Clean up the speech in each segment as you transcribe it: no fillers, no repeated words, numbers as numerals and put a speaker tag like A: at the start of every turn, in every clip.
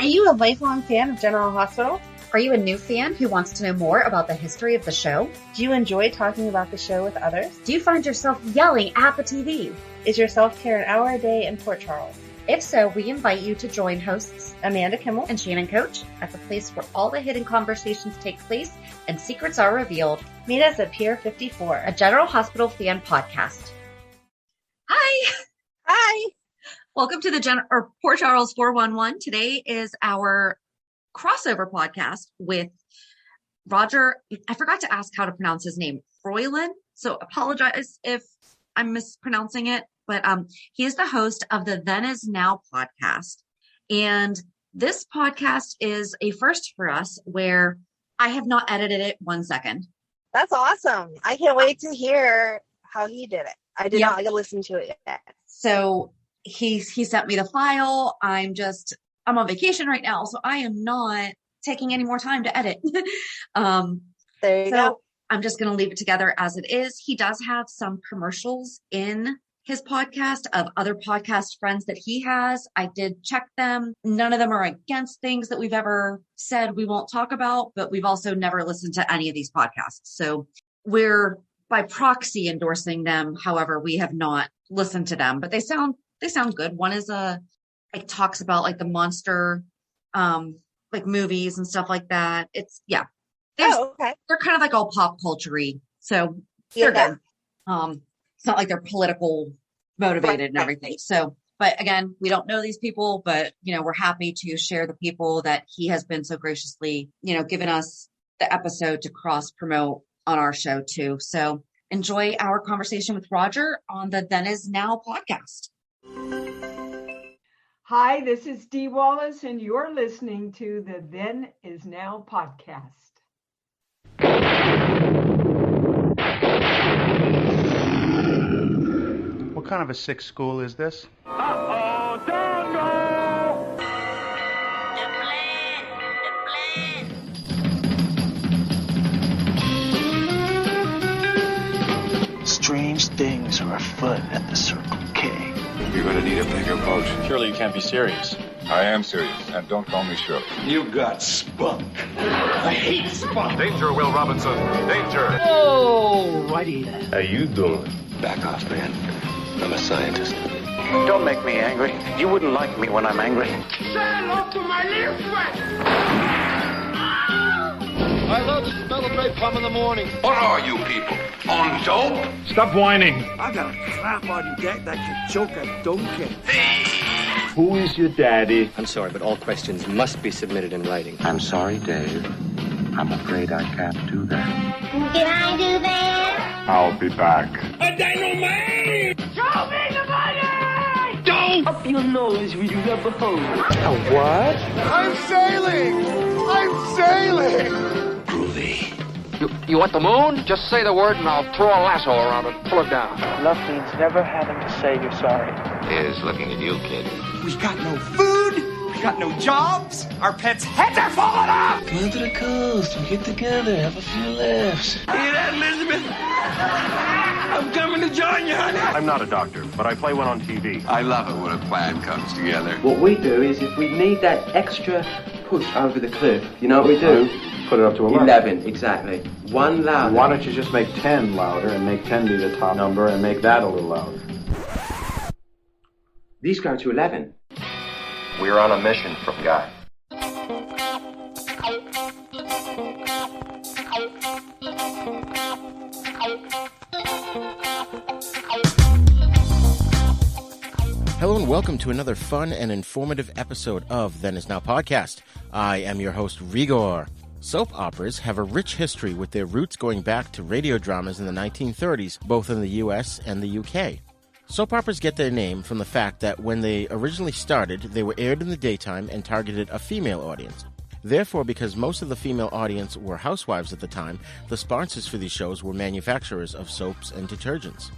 A: Are you a lifelong fan of General Hospital?
B: Are you a new fan who wants to know more about the history of the show?
A: Do you enjoy talking about the show with others?
B: Do you find yourself yelling at the TV?
A: Is your self-care an hour a day in Port Charles?
B: If so, we invite you to join hosts
A: Amanda Kimmel
B: and Shannon Coach at the place where all the hidden conversations take place and secrets are revealed.
A: Meet us at Pier 54,
B: a General Hospital fan podcast. Hi.
A: Hi.
B: Welcome to the Port Charles 411. Today is our crossover podcast with Roger. I forgot to ask how to pronounce his name, Froilan. So apologize if I'm mispronouncing it, but he is the host of the Then Is Now podcast. And this podcast is a first for us where I have not edited it 1 second.
A: That's awesome. I can't wait to hear how he did it. I did not listen to it yet.
B: So he sent me the file. I'm on vacation right now, so I am not taking any more time to edit.
A: There you go.
B: I'm just going to leave it together as it is. He does have some commercials in his podcast of other podcast friends that he has. I did check them. None of them are against things that we've ever said we won't talk about, but we've also never listened to any of these podcasts. So we're by proxy endorsing them. However, we have not listened to them, but they sound good. One is it talks about like the monster, like movies and stuff like that. They're kind of like all pop culture-y. So they're good. It's not like they're political motivated and everything. So, but again, we don't know these people, but we're happy to share the people that he has been so graciously, given us the episode to cross promote on our show too. So enjoy our conversation with Roger on the Then Is Now podcast.
C: Hi, this is Dee Wallace, and you're listening to the Then Is Now podcast.
D: What kind of a sick school is this?
E: Uh-oh, don't go!
F: The plan. Strange things are afoot at the Circle K.
G: You're going to need a bigger boat.
H: Surely you can't be serious.
G: I am serious, and don't call me Shirley.
E: You got spunk. I hate spunk.
G: Danger, Will Robinson. Danger.
F: Oh, righty then.
G: How you doing?
F: Back off, man. I'm a scientist.
I: Don't make me angry. You wouldn't like me when I'm angry.
E: Say hello to my little friend.
J: I love the smell of napalm in the morning.
G: What are you people? On dope?
J: Stop whining.
K: I got a crap on deck that can choke a donkey.
G: Hey!
J: Who is your daddy?
L: I'm sorry, but all questions must be submitted in writing.
F: I'm sorry, Dave. I'm afraid I can't do that.
M: Can I do that?
G: I'll be back.
E: A dynamite! Show me the money!
K: Don't! Up your nose when you have a hole.
F: A what?
E: I'm sailing! I'm sailing!
F: Groovy.
L: You want the moon? Just say the word and I'll throw a lasso around it and pull it down.
K: Love means never having to say you're sorry.
G: Here's looking at you, kid.
K: We got no food. We got no jobs. Our pets' heads are falling off.
F: Come to the coast and get together. Have a few laughs.
K: Hear that, Elizabeth? I'm coming to join you, honey.
H: I'm not a doctor, but I play one on TV.
G: I love it when a plan comes together.
N: What we do is if we need that extra push over the cliff, you know what we do?
H: Put it up to 11.
N: 11, exactly. One louder.
H: Why don't you just make 10 louder and make 10 be the top number and make that a little louder?
N: These go to 11.
L: We're on a mission from God.
O: Hello and welcome to another fun and informative episode of Then Is Now podcast. I am your host, Rigor. Soap operas have a rich history with their roots going back to radio dramas in the 1930s, both in the US and the UK. Soap operas get their name from the fact that when they originally started, they were aired in the daytime and targeted a female audience. Therefore, because most of the female audience were housewives at the time, the sponsors for these shows were manufacturers of soaps and detergents.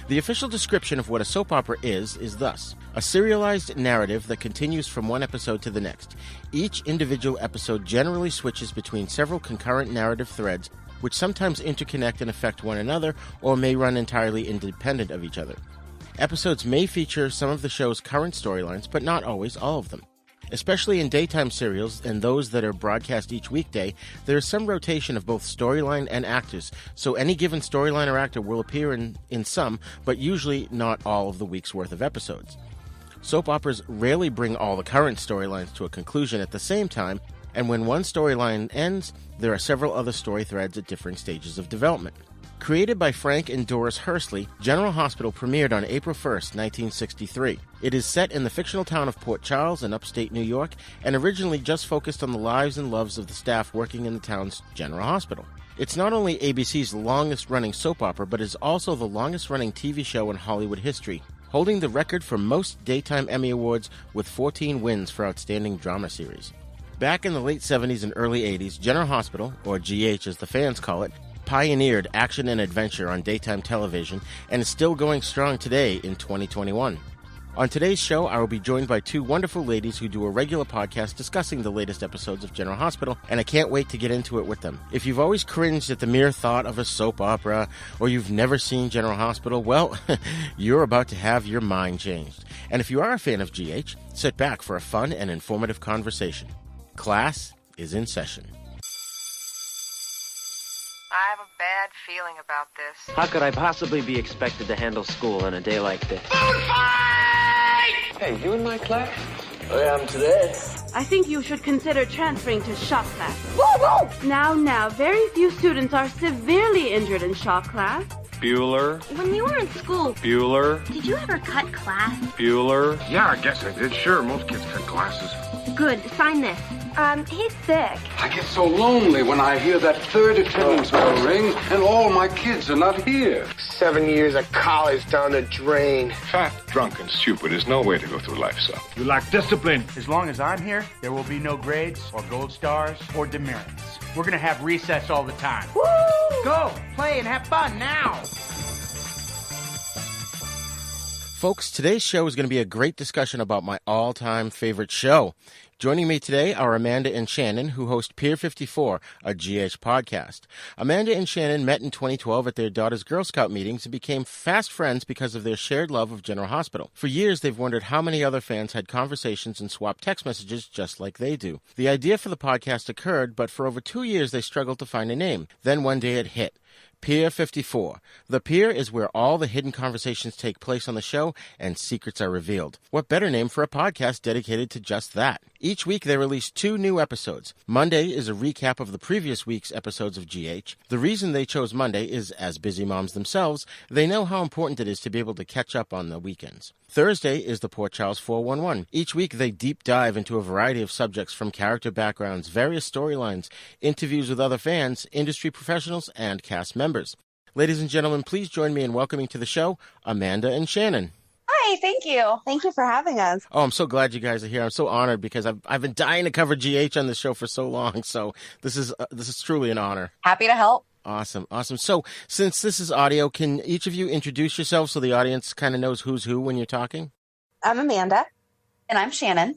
O: The official description of what a soap opera is thus: a serialized narrative that continues from one episode to the next. Each individual episode generally switches between several concurrent narrative threads, which sometimes interconnect and affect one another, or may run entirely independent of each other. Episodes may feature some of the show's current storylines, but not always all of them. Especially in daytime serials and those that are broadcast each weekday, there is some rotation of both storyline and actors, so any given storyline or actor will appear in some, but usually not all of the week's worth of episodes. Soap operas rarely bring all the current storylines to a conclusion at the same time, and when one storyline ends, there are several other story threads at differing stages of development. Created by Frank and Doris Hursley, General Hospital premiered on April 1st, 1963. It is set in the fictional town of Port Charles in upstate New York, and originally just focused on the lives and loves of the staff working in the town's General Hospital. It's not only ABC's longest-running soap opera, but is also the longest-running TV show in Hollywood history, holding the record for most daytime Emmy Awards with 14 wins for Outstanding Drama Series. Back in the late 70s and early 80s, General Hospital, or GH as the fans call it, pioneered action and adventure on daytime television and is still going strong today in 2021. On today's show, I will be joined by two wonderful ladies who do a regular podcast discussing the latest episodes of General Hospital, and I can't wait to get into it with them. If you've always cringed at the mere thought of a soap opera, or you've never seen General Hospital, well, you're about to have your mind changed. And if you are a fan of GH, sit back for a fun and informative conversation. Class is in session.
P: I have a bad feeling about this.
N: How could I possibly be expected to handle school on a day like this?
E: Food fight!
N: Hey, you in my class? I am today.
Q: I think you should consider transferring to shop class. Woo! Now, very few students are severely injured in shop class.
J: Bueller.
M: When you were in school,
J: Bueller.
M: did you ever cut class?
J: Bueller.
L: Yeah, I guess I did. Sure, most kids cut classes.
M: Good, sign this. He's sick.
G: I get so lonely when I hear that third attendance bell ring and all my kids are not here.
L: 7 years of college down the drain.
J: Fat, drunk, and stupid is no way to go through life, son.
D: You lack discipline. As long as I'm here, there will be no grades or gold stars or demerits. We're going to have recess all the time.
E: Woo!
D: Go, play, and have fun now.
O: Folks, today's show is going to be a great discussion about my all-time favorite show. Joining me today are Amanda and Shannon, who host Pier 54, a GH podcast. Amanda and Shannon met in 2012 at their daughter's Girl Scout meetings and became fast friends because of their shared love of General Hospital. For years, they've wondered how many other fans had conversations and swapped text messages just like they do. The idea for the podcast occurred, but for over 2 years, they struggled to find a name. Then one day it hit. Pier 54. The Pier is where all the hidden conversations take place on the show and secrets are revealed. What better name for a podcast dedicated to just that? Each week they release 2 new episodes. Monday is a recap of the previous week's episodes of GH. The reason they chose Monday is, as busy moms themselves, they know how important it is to be able to catch up on the weekends. Thursday is the Port Charles 411. Each week they deep dive into a variety of subjects from character backgrounds, various storylines, interviews with other fans, industry professionals, and cast members. Ladies and gentlemen, please join me in welcoming to the show Amanda and Shannon.
A: Hi, thank you. Thank you for having us.
O: Oh, I'm so glad you guys are here. I'm so honored because I've been dying to cover GH on this show for so long. So this is truly an honor.
B: Happy to help.
O: Awesome. So since this is audio, can each of you introduce yourselves so the audience kind of knows who's who when you're talking?
A: I'm Amanda.
B: And I'm Shannon.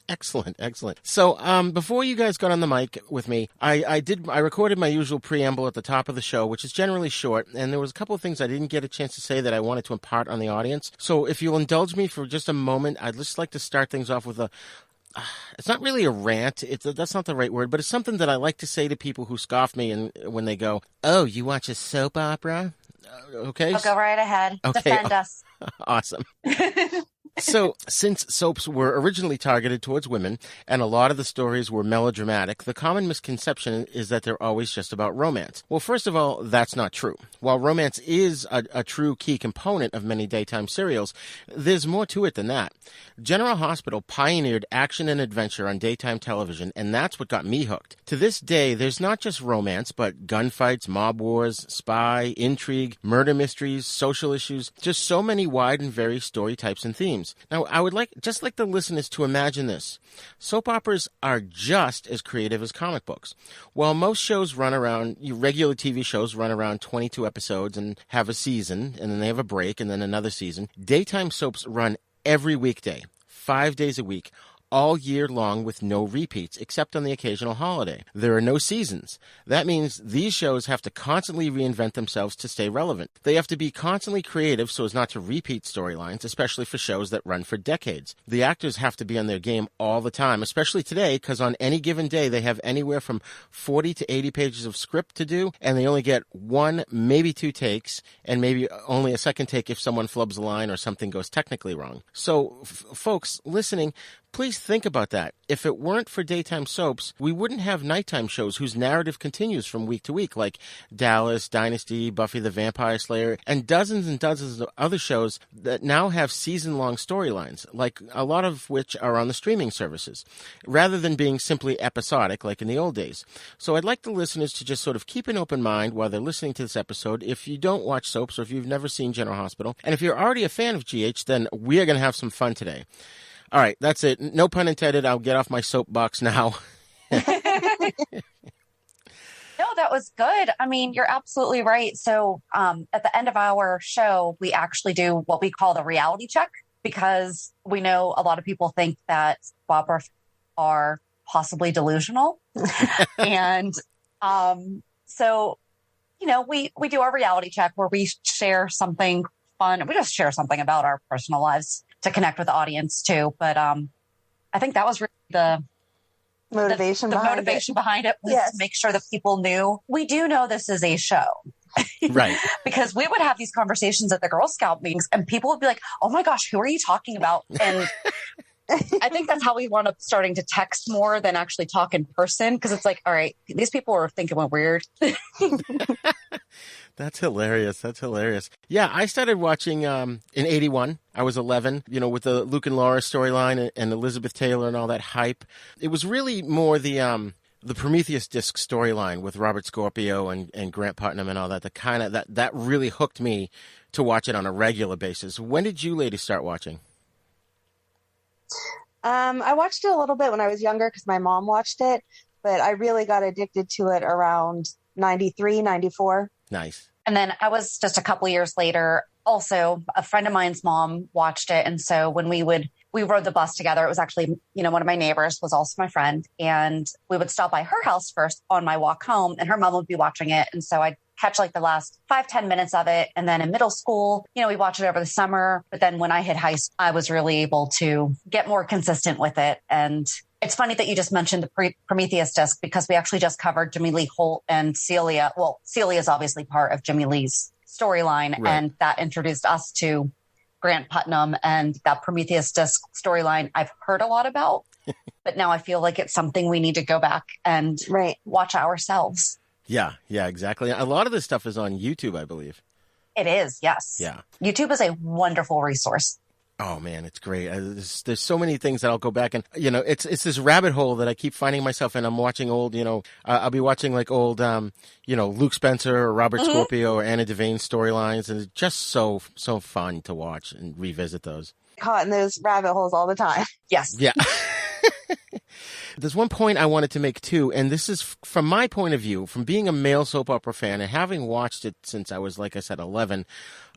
O: Excellent. So, before you guys got on the mic with me, I recorded my usual preamble at the top of the show, which is generally short, and there was a couple of things I didn't get a chance to say that I wanted to impart on the audience. So, if you'll indulge me for just a moment, I'd just like to start things off with it's not really a rant. That's not the right word, but it's something that I like to say to people who scoff me and when they go, "Oh, you watch a soap opera?" Okay.
B: I'll go right ahead.
O: Okay.
B: Defend us.
O: Awesome. So, since soaps were originally targeted towards women, and a lot of the stories were melodramatic, the common misconception is that they're always just about romance. Well, first of all, that's not true. While romance is a true key component of many daytime serials, there's more to it than that. General Hospital pioneered action and adventure on daytime television, and that's what got me hooked. To this day, there's not just romance, but gunfights, mob wars, spy, intrigue, murder mysteries, social issues, just so many wide and varied story types and themes. Now, I would like the listeners to imagine this. Soap operas are just as creative as comic books. While most shows regular TV shows run around 22 episodes and have a season, and then they have a break and then another season, daytime soaps run every weekday, 5 days a week, all year long with no repeats, except on the occasional holiday. There are no seasons. That means these shows have to constantly reinvent themselves to stay relevant. They have to be constantly creative so as not to repeat storylines, especially for shows that run for decades. The actors have to be on their game all the time, especially today, because on any given day they have anywhere from 40 to 80 pages of script to do, and they only get 1, maybe 2 takes, and maybe only a second take if someone flubs a line or something goes technically wrong. So, folks listening, please think about that. If it weren't for daytime soaps, we wouldn't have nighttime shows whose narrative continues from week to week, like Dallas, Dynasty, Buffy the Vampire Slayer, and dozens of other shows that now have season-long storylines, like a lot of which are on the streaming services, rather than being simply episodic like in the old days. So I'd like the listeners to just sort of keep an open mind while they're listening to this episode if you don't watch soaps or if you've never seen General Hospital. And if you're already a fan of GH, then we are going to have some fun today. All right, that's it. No pun intended. I'll get off my soapbox now.
B: No, that was good. I mean, you're absolutely right. So at the end of our show, we actually do what we call the reality check, because we know a lot of people think that operas are possibly delusional. And so, you know, we do our reality check where we share something fun. We just share something about our personal lives to connect with the audience too. But I think that was really the motivation behind it was to make sure that people knew. We do know this is a show. Right. Because we would have these conversations at the Girl Scout meetings and people would be like, oh my gosh, who are you talking about? And I think that's how we wound up starting to text more than actually talk in person. Because it's like, all right, these people are thinking we're weird.
O: That's hilarious. That's hilarious. Yeah, I started watching in 81. I was 11, you know, with the Luke and Laura storyline and Elizabeth Taylor and all that hype. It was really more the Prometheus disc storyline with Robert Scorpio and Grant Putnam and all that. That really hooked me to watch it on a regular basis. When did you ladies start watching?
A: I watched it a little bit when I was younger because my mom watched it, but I really got addicted to it around 93, 94.
O: Nice.
B: And then I was just a couple years later, also a friend of mine's mom watched it. And so when we rode the bus together, it was actually, you know, one of my neighbors was also my friend. And we would stop by her house first on my walk home and her mom would be watching it. And so I'd catch like the last 5-10 minutes of it. And then in middle school, you know, we watched it over the summer. But then when I hit high school, I was really able to get more consistent with it. And it's funny that you just mentioned the Prometheus disc because we actually just covered Jimmy Lee Holt and Celia. Well, Celia is obviously part of Jimmy Lee's storyline, right. And that introduced us to Grant Putnam and that Prometheus disc storyline I've heard a lot about, but now I feel like it's something we need to go back and watch ourselves.
O: Yeah, exactly. A lot of this stuff is on YouTube, I believe.
B: It is, yes.
O: Yeah. YouTube
B: is a wonderful resource.
O: Oh man, it's great. There's so many things that I'll go back and, you know, it's this rabbit hole that I keep finding myself in. I'm watching old, you know, I'll be watching like old, you know, Luke Spencer or Robert Scorpio or Anna Devane storylines. And it's just so fun to watch and revisit those.
A: Caught in those rabbit holes all the time.
B: Yes.
O: Yeah. There's one point I wanted to make too, and this is from my point of view, from being a male soap opera fan and having watched it since I was, like I said, 11.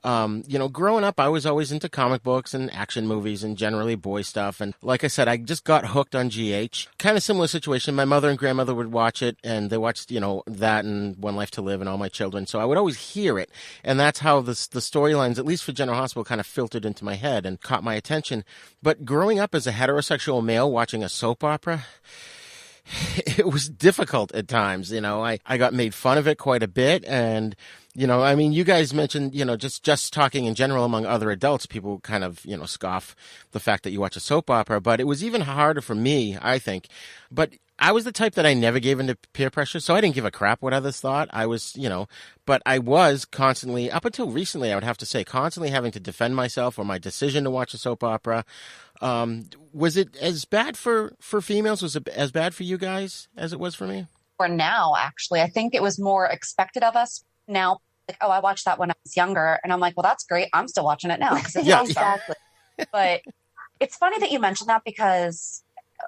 O: You know, growing up, I was always into comic books and action movies and generally boy stuff. And like I said, I just got hooked on GH. Kind of similar situation. My mother and grandmother would watch it, and they watched, you know, that and One Life to Live and All My Children. So I would always hear it. And that's how the storylines, at least for General Hospital, kind of filtered into my head and caught my attention. But growing up as a heterosexual male watching a soap opera, it was difficult at times. You know, I got made fun of it quite a bit. And, you know, I mean, you guys mentioned, you know, just talking in general among other adults, people kind of, you know, scoff the fact that you watch a soap opera. But it was even harder for me, I think. But I was the type that I never gave into peer pressure, so I didn't give a crap what others thought. I was, you know, but I was constantly, up until recently, I would have to say, constantly having to defend myself or my decision to watch a soap opera. Was it as bad for females? Was it as bad for you guys as it was for me?
B: For now, actually, I think it was more expected of us now. Like, oh, I watched that when I was younger. And I'm like, well, that's great. I'm still watching it now. It's awesome. Exactly. But it's funny that you mentioned that because,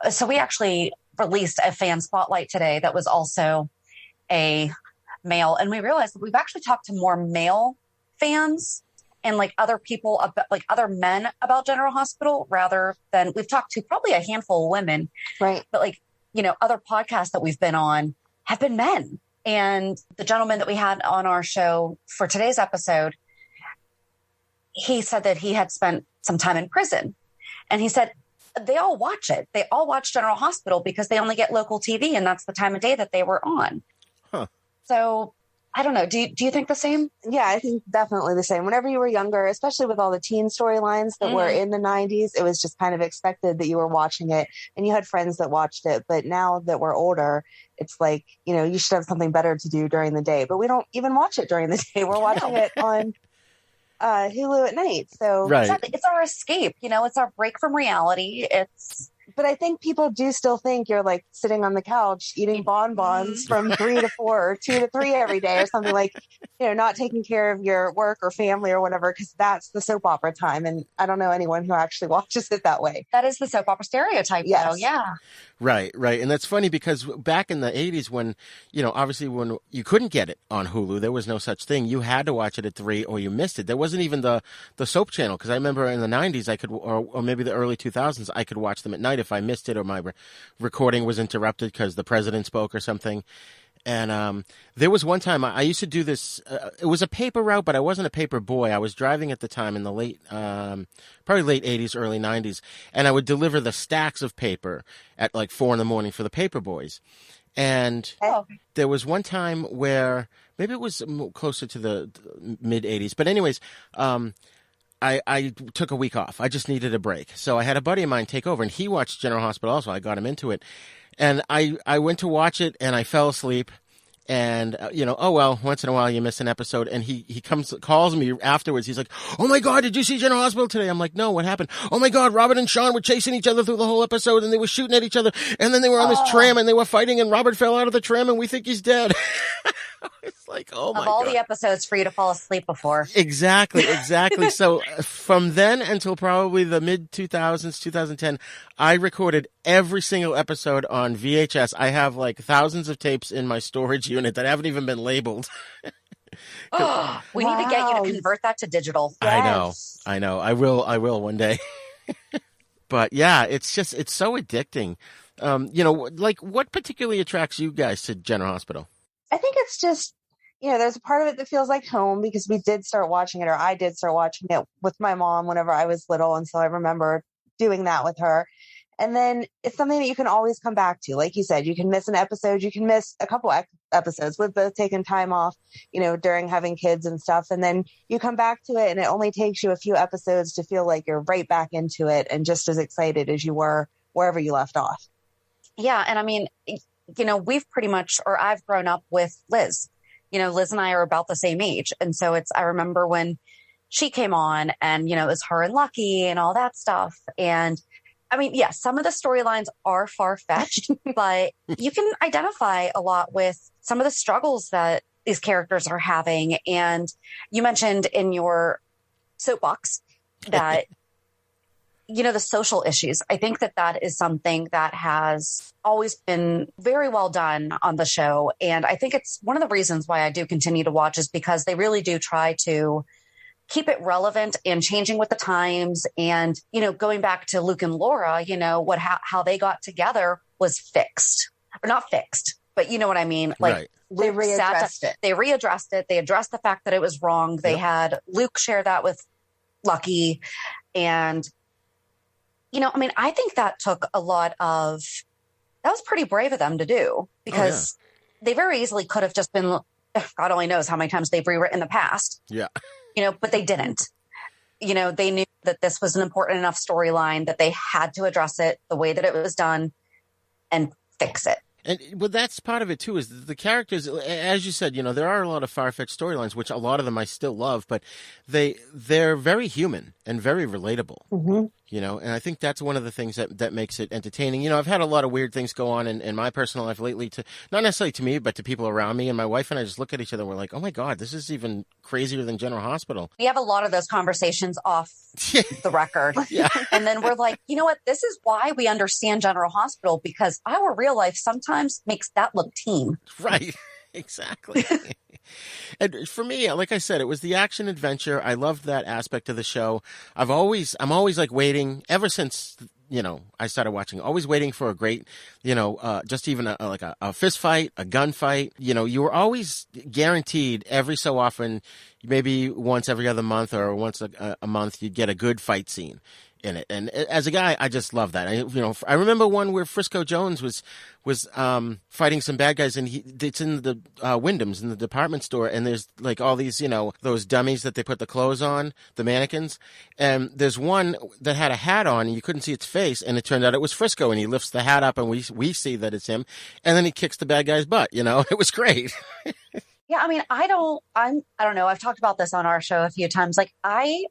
B: so we actually released a fan spotlight today that was also a male. And we realized that we've actually talked to more male fans and like other people, like other men about General Hospital, rather than we've talked to probably a handful of women.
A: Right.
B: But like, other podcasts that we've been on have been men. And the gentleman that we had on our show for today's episode, he said that he had spent some time in prison. And he said they all watch it. They all watch General Hospital because they only get local TV, and that's the time of day that they were on.
O: Huh.
B: So I don't know. Do you think the same?
A: Yeah, I think definitely the same. Whenever you were younger, especially with all the teen storylines that were in the 90s, it was just kind of expected that you were watching it and you had friends that watched it. But now that we're older, it's like, you should have something better to do during the day. But we don't even watch it during the day. We're watching it on Hulu at night. So
O: right.
B: Exactly. It's our escape. It's our break from reality.
A: But I think people do still think you're like sitting on the couch eating bonbons from 3 to 4 or 2 to 3 every day or something, like, not taking care of your work or family or whatever, because that's the soap opera time. And I don't know anyone who actually watches it that way.
B: That is the soap opera stereotype, though. Yeah.
O: Right. And that's funny because back in the 80s when, obviously when you couldn't get it on Hulu, there was no such thing. You had to watch it at 3 or you missed it. There wasn't even the soap channel, because I remember in the 90s I could, or maybe the early 2000s, I could watch them at night if I missed it or my recording was interrupted because the president spoke or something. And there was one time I used to do this. It was a paper route, but I wasn't a paper boy. I was driving at the time in the probably late 80s, early 90s. And I would deliver the stacks of paper at like 4 a.m. for the paper boys. And there was one time where maybe it was closer to the mid 80s. But anyways, I took a week off. I just needed a break. So I had a buddy of mine take over, and he watched General Hospital also. I got him into it. And I went to watch it, and I fell asleep. And, oh, well, once in a while you miss an episode. And he calls me afterwards. He's like, oh, my God, did you see General Hospital today? I'm like, no, what happened? Oh, my God, Robert and Sean were chasing each other through the whole episode, and they were shooting at each other. And then they were on this tram, and they were fighting, and Robert fell out of the tram, and we think he's dead. It's like, oh, my God.
B: Of all the episodes for you to fall asleep before.
O: Exactly. So from then until probably the mid-2000s, 2010, I recorded every single episode on VHS. I have like thousands of tapes in my storage unit that haven't even been labeled.
B: We need to get you to convert that to digital.
O: Yes. I know. I will one day. But yeah, it's so addicting. Like what particularly attracts you guys to General Hospital?
A: I think it's just, there's a part of it that feels like home because we did start watching it, or I did start watching it with my mom whenever I was little. And so I remember doing that with her. And then it's something that you can always come back to. Like you said, you can miss an episode, you can miss a couple episodes. We've both taken time off, during having kids and stuff. And then you come back to it and it only takes you a few episodes to feel like you're right back into it and just as excited as you were wherever you left off.
B: Yeah. And I mean, we've pretty much, or I've grown up with Liz. Liz and I are about the same age. And so I remember when she came on and, it was her and Lucky and all that stuff. And I mean, yeah, some of the storylines are far-fetched, but you can identify a lot with some of the struggles that these characters are having. And you mentioned in your soapbox that, the social issues. I think that is something that has always been very well done on the show. And I think it's one of the reasons why I do continue to watch is because they really do try to keep it relevant and changing with the times. And, going back to Luke and Laura, how they got together was fixed, or not fixed, but you know what I mean? Like
O: right.
A: They readdressed it.
B: They readdressed it. They addressed the fact that it was wrong. They had Luke share that with Lucky. And, I think that took a lot of, that was pretty brave of them to do because they very easily could have just been, God only knows how many times they've rewritten the past.
O: Yeah.
B: But they didn't. They knew that this was an important enough storyline that they had to address it the way that it was done and fix it.
O: And well, that's part of it too. Is the characters, as you said, there are a lot of far-fetched storylines, which a lot of them I still love, but they're very human and very relatable.
A: Mm-hmm.
O: And I think that's one of the things that makes it entertaining. I've had a lot of weird things go on in my personal life lately, not necessarily to me, but to people around me. And my wife and I just look at each other and we're like, oh my God, this is even crazier than General Hospital.
B: We have a lot of those conversations off the record.
O: Yeah.
B: And then we're like, you know what? This is why we understand General Hospital, because our real life sometimes makes that look teen.
O: Right. Exactly. And for me, like I said, it was the action adventure. I loved that aspect of the show. I'm always like waiting ever since, I started watching, always waiting for a great, just even a fist fight, a gunfight. You were always guaranteed every so often, maybe once every other month or once a month, you'd get a good fight scene in it. And as a guy, I just love that. I remember one where Frisco Jones was fighting some bad guys, and it's in the Wyndham's in the department store, and there's like all these, those dummies that they put the clothes on, the mannequins, and there's one that had a hat on, and you couldn't see its face, and it turned out it was Frisco, and he lifts the hat up, and we see that it's him, and then he kicks the bad guy's butt. It was great.
B: Yeah, I mean, I don't know. I've talked about this on our show a few times. Like, I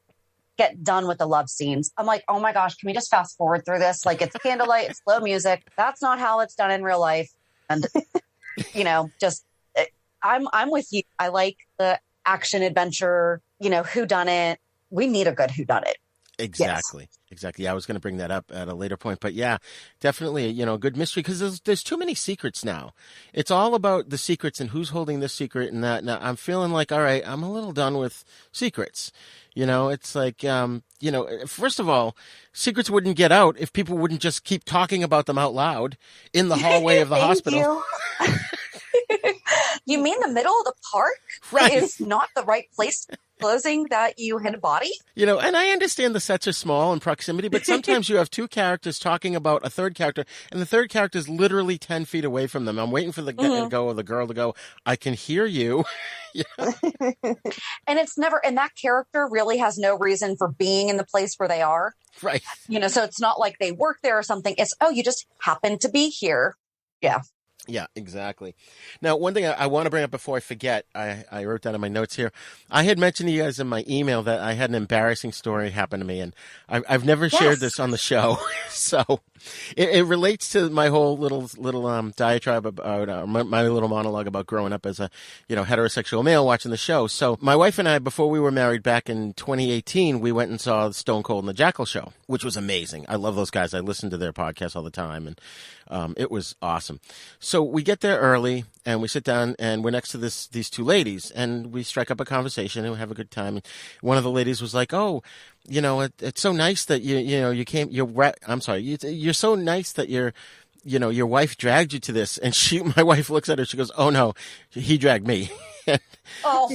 B: get done with the love scenes. I'm like, oh my gosh, can we just fast forward through this? Like, it's candlelight, it's slow music. That's not how it's done in real life. And, I'm with you. I like the action adventure, whodunit. We need a good whodunit.
O: Exactly. Yes. Exactly. Yeah, I was going to bring that up at a later point, but yeah, definitely, a good mystery because there's too many secrets now. It's all about the secrets and who's holding this secret and that. Now I'm feeling like, all right, I'm a little done with secrets. It's like, first of all, secrets wouldn't get out if people wouldn't just keep talking about them out loud in the hallway of the hospital.
B: You mean the middle of the park
O: right.
B: is not the right place closing that you hit a body?
O: And I understand the sets are small in proximity, but sometimes you have two characters talking about a third character, and the third character is literally 10 feet away from them. I'm waiting for the guy to go or the girl to go, I can hear you.
B: And it's never, and that character really has no reason for being in the place where they are.
O: Right.
B: So it's not like they work there or something. It's, you just happen to be here. Yeah.
O: Yeah, exactly. Now, one thing I want to bring up before I forget, I wrote down in my notes here. I had mentioned to you guys in my email that I had an embarrassing story happen to me, and I've never shared this on the show. So it relates to my whole little diatribe about my little monologue about growing up as a heterosexual male watching the show. So my wife and I, before we were married back in 2018, we went and saw Stone Cold and the Jackal show, which was amazing. I love those guys. I listen to their podcast all the time, and it was awesome. So we get there early and we sit down and we're next to these two ladies and we strike up a conversation and we have a good time. And one of the ladies was like, "Oh, it's so nice that you came. I'm sorry. You're so nice that your wife dragged you to this." And my wife looks at her. She goes, "Oh no, he dragged me."
B: Oh.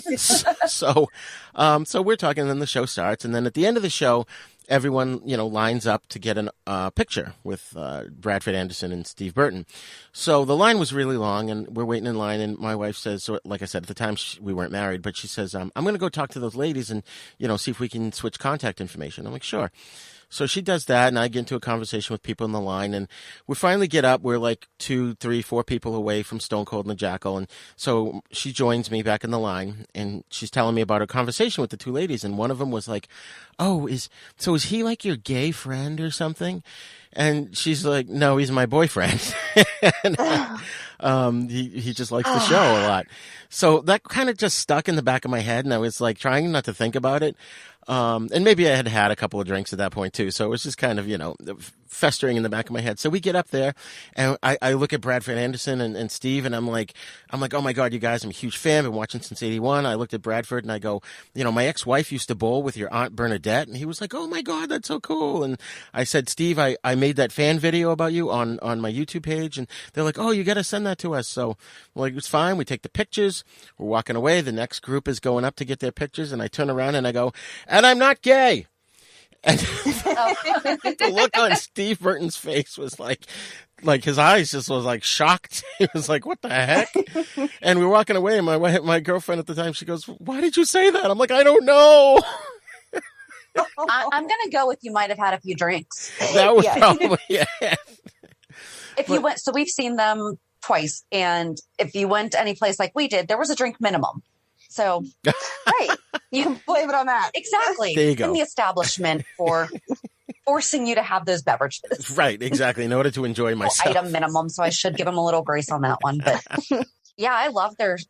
O: So we're talking and then the show starts. And then at the end of the show, everyone, lines up to get a picture with Bradford Anderson and Steve Burton. So the line was really long, and we're waiting in line, and my wife says, so like I said, at the time we weren't married, but she says, I'm going to go talk to those ladies and, see if we can switch contact information. I'm like, sure. So she does that, and I get into a conversation with people in the line, and we finally get up. We're like 2, 3, 4 people away from Stone Cold and the Jackal, and so she joins me back in the line, and she's telling me about her conversation with the two ladies, and one of them was like, "Oh, is he like your gay friend or something?" And she's like, "No, he's my boyfriend." And, he just likes the show a lot. So that kind of just stuck in the back of my head, and I was like trying not to think about it. And maybe I had a couple of drinks at that point too. So it was just kind of, festering in the back of my head. So we get up there and I look at Bradford Anderson and Steve and I'm like, oh my God, you guys, I'm a huge fan. I've been watching since 81. I looked at Bradford and I go, my ex-wife used to bowl with your Aunt Bernadette. And he was like, "Oh my God, that's so cool." And I said, "Steve, I made that fan video about you on my YouTube page." And they're like, "Oh, you got to send that to us." So like, it's fine. We take the pictures. We're walking away. The next group is going up to get their pictures. And I turn around and I go, "And I'm not gay." And the look on Steve Burton's face was like his eyes just was like shocked. He was like, "What the heck?" And we were walking away, and my girlfriend at the time, she goes, "Why did you say that?" I'm like, "I don't know."
B: I'm going to go with you might have had a few drinks.
O: That was probably, yeah.
B: You went, so we've seen them twice, and if you went to any place like we did, there was a drink minimum. So, right. You can blame it on that. Exactly.
O: There you go.
B: And the establishment for forcing you to have those beverages.
O: Right. Exactly. In order to enjoy myself.
B: Item minimum. So I should give them a little grace on that one. But yeah,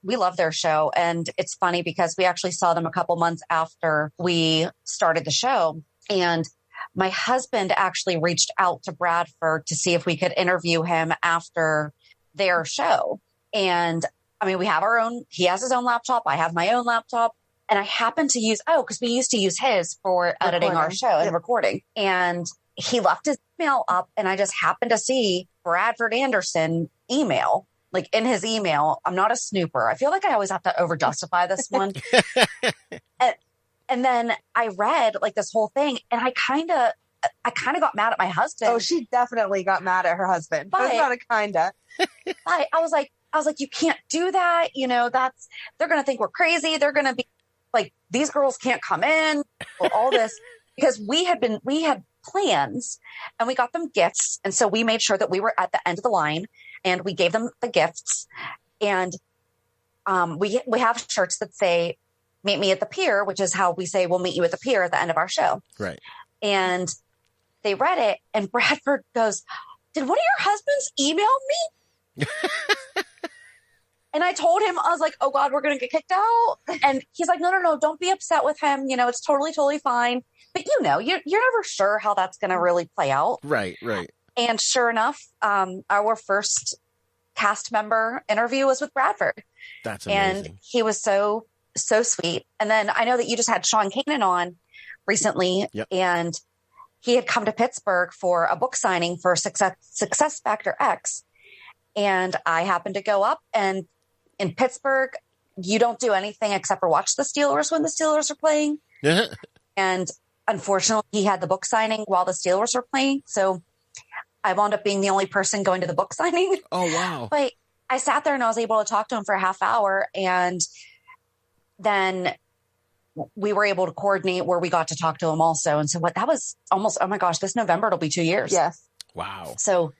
B: we love their show. And it's funny because we actually saw them a couple months after we started the show. And my husband actually reached out to Bradford to see if we could interview him after their show. And I mean, he has his own laptop. I have my own laptop. And I happen to use, because we used to use his for editing our show and recording. And he left his email up, and I just happened to see Bradford Anderson email, like in his email. I'm not a snooper. I feel like I always have to over justify this one. and then I read like this whole thing, and I kind of got mad at my husband.
A: Oh, she definitely got mad at her husband. But it's not a kinda.
B: I was like, you can't do that. You know, they're going to think we're crazy. They're going to be like, these girls can't come in, or all this, because we had plans, and we got them gifts. And so we made sure that we were at the end of the line, and we gave them the gifts. And we have shirts that say, "Meet me at the pier," which is how we say we'll meet you at the pier at the end of our show.
O: Right.
B: And they read it, and Bradford goes, "Did one of your husbands email me?" And I told him, I was like, "Oh God, we're going to get kicked out." And he's like, no, don't be upset with him. You know, it's totally fine. But you know, you're never sure how that's going to really play out.
O: Right.
B: And sure enough, our first cast member interview was with Bradford.
O: That's amazing.
B: And he was so sweet. And then I know that you just had Sean Kanan on recently.
O: Yep.
B: And he had come to Pittsburgh for a book signing for Success Factor X. And I happened to go up, and in Pittsburgh, you don't do anything except for watch the Steelers when the Steelers are playing. And unfortunately, he had the book signing while the Steelers were playing. So I wound up being the only person going to the book signing.
O: Oh, wow.
B: But I sat there and I was able to talk to him for a half hour. And then we were able to coordinate where we got to talk to him also. And so that was almost, oh my gosh, this November, it'll be 2 years.
A: Yes.
O: Wow.
B: So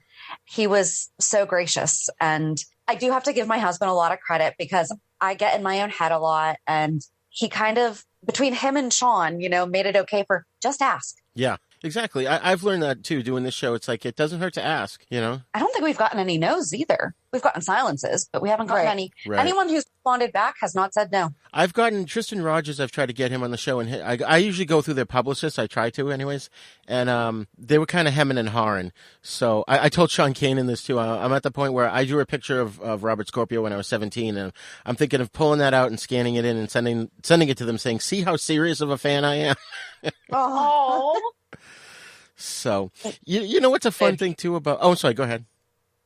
B: he was so gracious. And I do have to give my husband a lot of credit, because I get in my own head a lot. And he kind of, between him and Sean, you know, made it okay for just ask.
O: Yeah, exactly. I've learned that too, doing this show. It's like, it doesn't hurt to ask, you know?
B: I don't think we've gotten any no's either. We've gotten silences, but we haven't gotten any.
O: Right.
B: Anyone who's responded back has not said no.
O: I've gotten Tristan Rogers. I've tried to get him on the show, and I usually go through their publicists. I try to anyways. And they were kind of hemming and hawing. So I told Sean Kanan this too. I'm at the point where I drew a picture of Robert Scorpio when I was 17, and I'm thinking of pulling that out and scanning it in and sending it to them, saying, "See how serious of a fan I am."
B: Oh.
O: So you know what's a fun thing too about? Oh, sorry. Go ahead.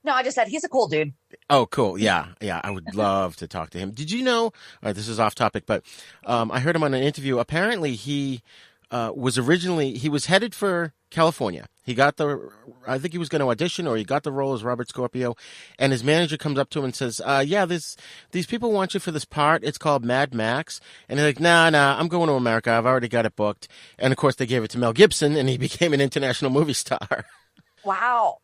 B: No, I just said he's a cool dude.
O: Oh, cool. Yeah. I would love to talk to him. Did you know, this is off topic, but I heard him on an interview. Apparently he was headed for California. I think he was going to audition, or he got the role as Robert Scorpio. And his manager comes up to him and says, these people want you for this part. It's called Mad Max. And he's like, nah, I'm going to America. I've already got it booked. And of course they gave it to Mel Gibson, and he became an international movie star.
B: Wow.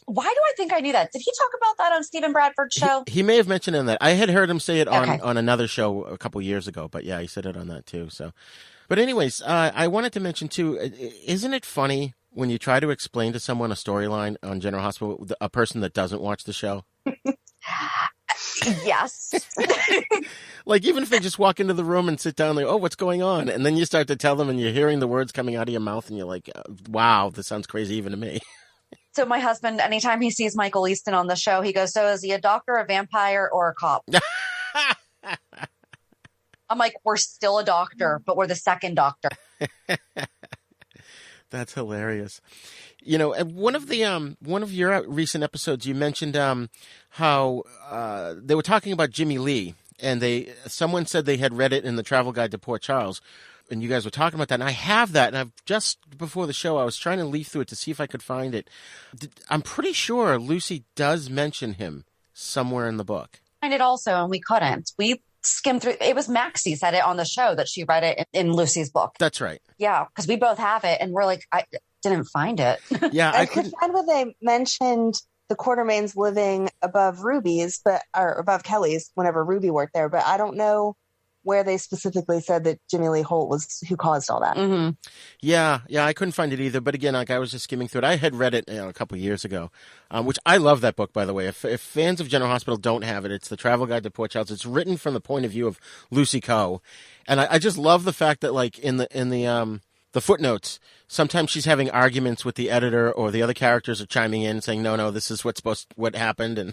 B: Why do I think I knew that? Did he talk about that on Stephen Bradford's show?
O: He may have mentioned it on that. I had heard him say it on another show a couple years ago, but yeah, he said it on that too. So, but anyways, I wanted to mention too, isn't it funny when you try to explain to someone a storyline on General Hospital, a person that doesn't watch the show?
B: Yes.
O: Like, even if they just walk into the room and sit down, like, oh, what's going on? And then you start to tell them, and you're hearing the words coming out of your mouth, and you're like, wow, this sounds crazy even to me.
B: So my husband, anytime he sees Michael Easton on the show, he goes, "So is he a doctor, a vampire, or a cop?" I'm like, "We're still a doctor, but we're the second doctor."
O: That's hilarious. You know, one of your recent episodes, you mentioned how they were talking about Jimmy Lee, and someone said they had read it in the Travel Guide to Port Charles. And you guys were talking about that, and I have that, and I've just before the show, I was trying to leaf through it to see if I could find it. I'm pretty sure Lucy does mention him somewhere in the book.
B: And it also, and we couldn't. We skimmed through. It was Maxie said it on the show that she read it in Lucy's book.
O: That's right.
B: Yeah, because we both have it, and we're like, I didn't find it.
O: Yeah,
A: I could find where they mentioned the Quartermains living above Ruby's, or above Kelly's whenever Ruby worked there, but I don't know where they specifically said that Jimmy Lee Holt was who caused all that.
B: Mm-hmm.
O: Yeah, I couldn't find it either. But again, like, I was just skimming through it. I had read it a couple of years ago, which I love that book, by the way. If fans of General Hospital don't have it, it's the Travel Guide to Port Charles. It's written from the point of view of Lucy Coe, and I just love the fact that, like, in the footnotes, sometimes she's having arguments with the editor, or the other characters are chiming in saying, no, this is what happened, and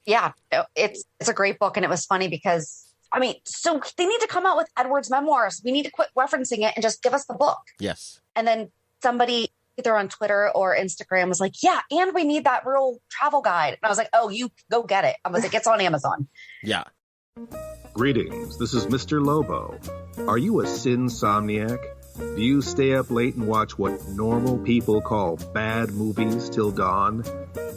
B: Yeah, it's a great book. And it was funny because, I mean, so they need to come out with Edward's memoirs. We need to quit referencing it and just give us the book.
O: Yes.
B: And then somebody either on Twitter or Instagram was like, yeah, and we need that real travel guide. And I was like, oh, you go get it. I was like, it's on Amazon.
O: Yeah.
R: Greetings, this is Mr. Lobo. Are you a sinsomniac? Do you stay up late and watch what normal people call bad movies till dawn?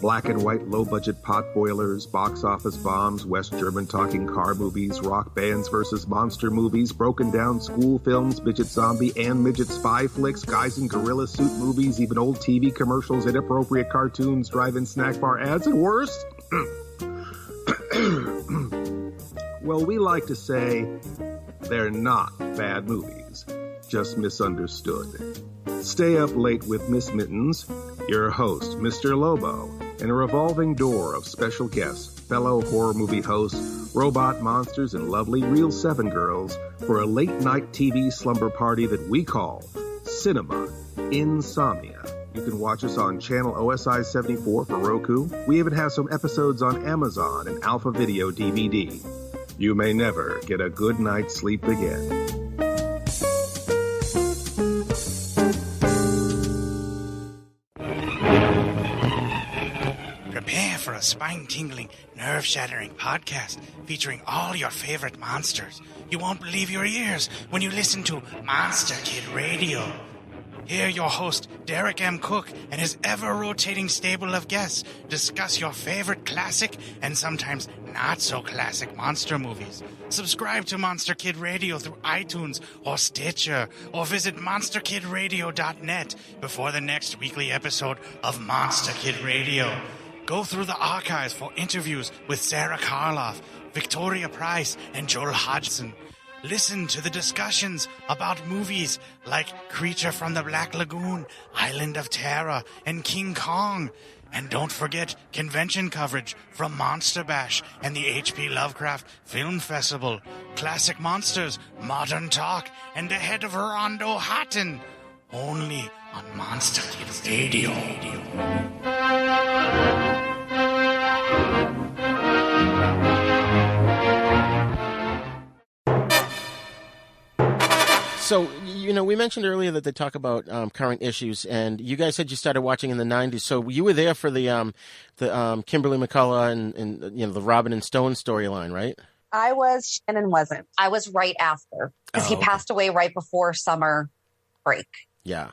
R: Black and white low-budget pot boilers, box office bombs, West German talking car movies, rock bands versus monster movies, broken down school films, midget zombie and midget spy flicks, guys in gorilla suit movies, even old TV commercials, inappropriate cartoons, drive-in snack bar ads, and worse? Well, we like to say they're not bad movies, just misunderstood. Stay up late with Miss Mittens, your host, Mr. Lobo, and a revolving door of special guests, fellow horror movie hosts, robot monsters, and lovely Real 7 girls for a late-night TV slumber party that we call Cinema Insomnia. You can watch us on channel OSI 74 for Roku. We even have some episodes on Amazon and Alpha Video DVD. You may never get a good night's sleep again.
S: Prepare for a spine-tingling, nerve-shattering podcast featuring all your favorite monsters. You won't believe your ears when you listen to Monster Kid Radio. Hear your host, Derek M. Cook, and his ever-rotating stable of guests discuss your favorite classic and sometimes not-so-classic monster movies. Subscribe to Monster Kid Radio through iTunes or Stitcher, or visit monsterkidradio.net before the next weekly episode of Monster Kid Radio. Go through the archives for interviews with Sarah Karloff, Victoria Price, and Joel Hodgson. Listen to the discussions about movies like Creature from the Black Lagoon, Island of Terror, and King Kong. And don't forget convention coverage from Monster Bash and the H.P. Lovecraft Film Festival, Classic Monsters, Modern Talk, and the Head of Rondo Hatton. Only on Monster Kids Radio.
O: So, we mentioned earlier that they talk about current issues, and you guys said you started watching in the 90s. So you were there for the Kimberly McCullough and the Robin and Stone storyline, right?
A: I was, Shannon wasn't.
B: I was right after because he passed away right before summer break.
O: Yeah.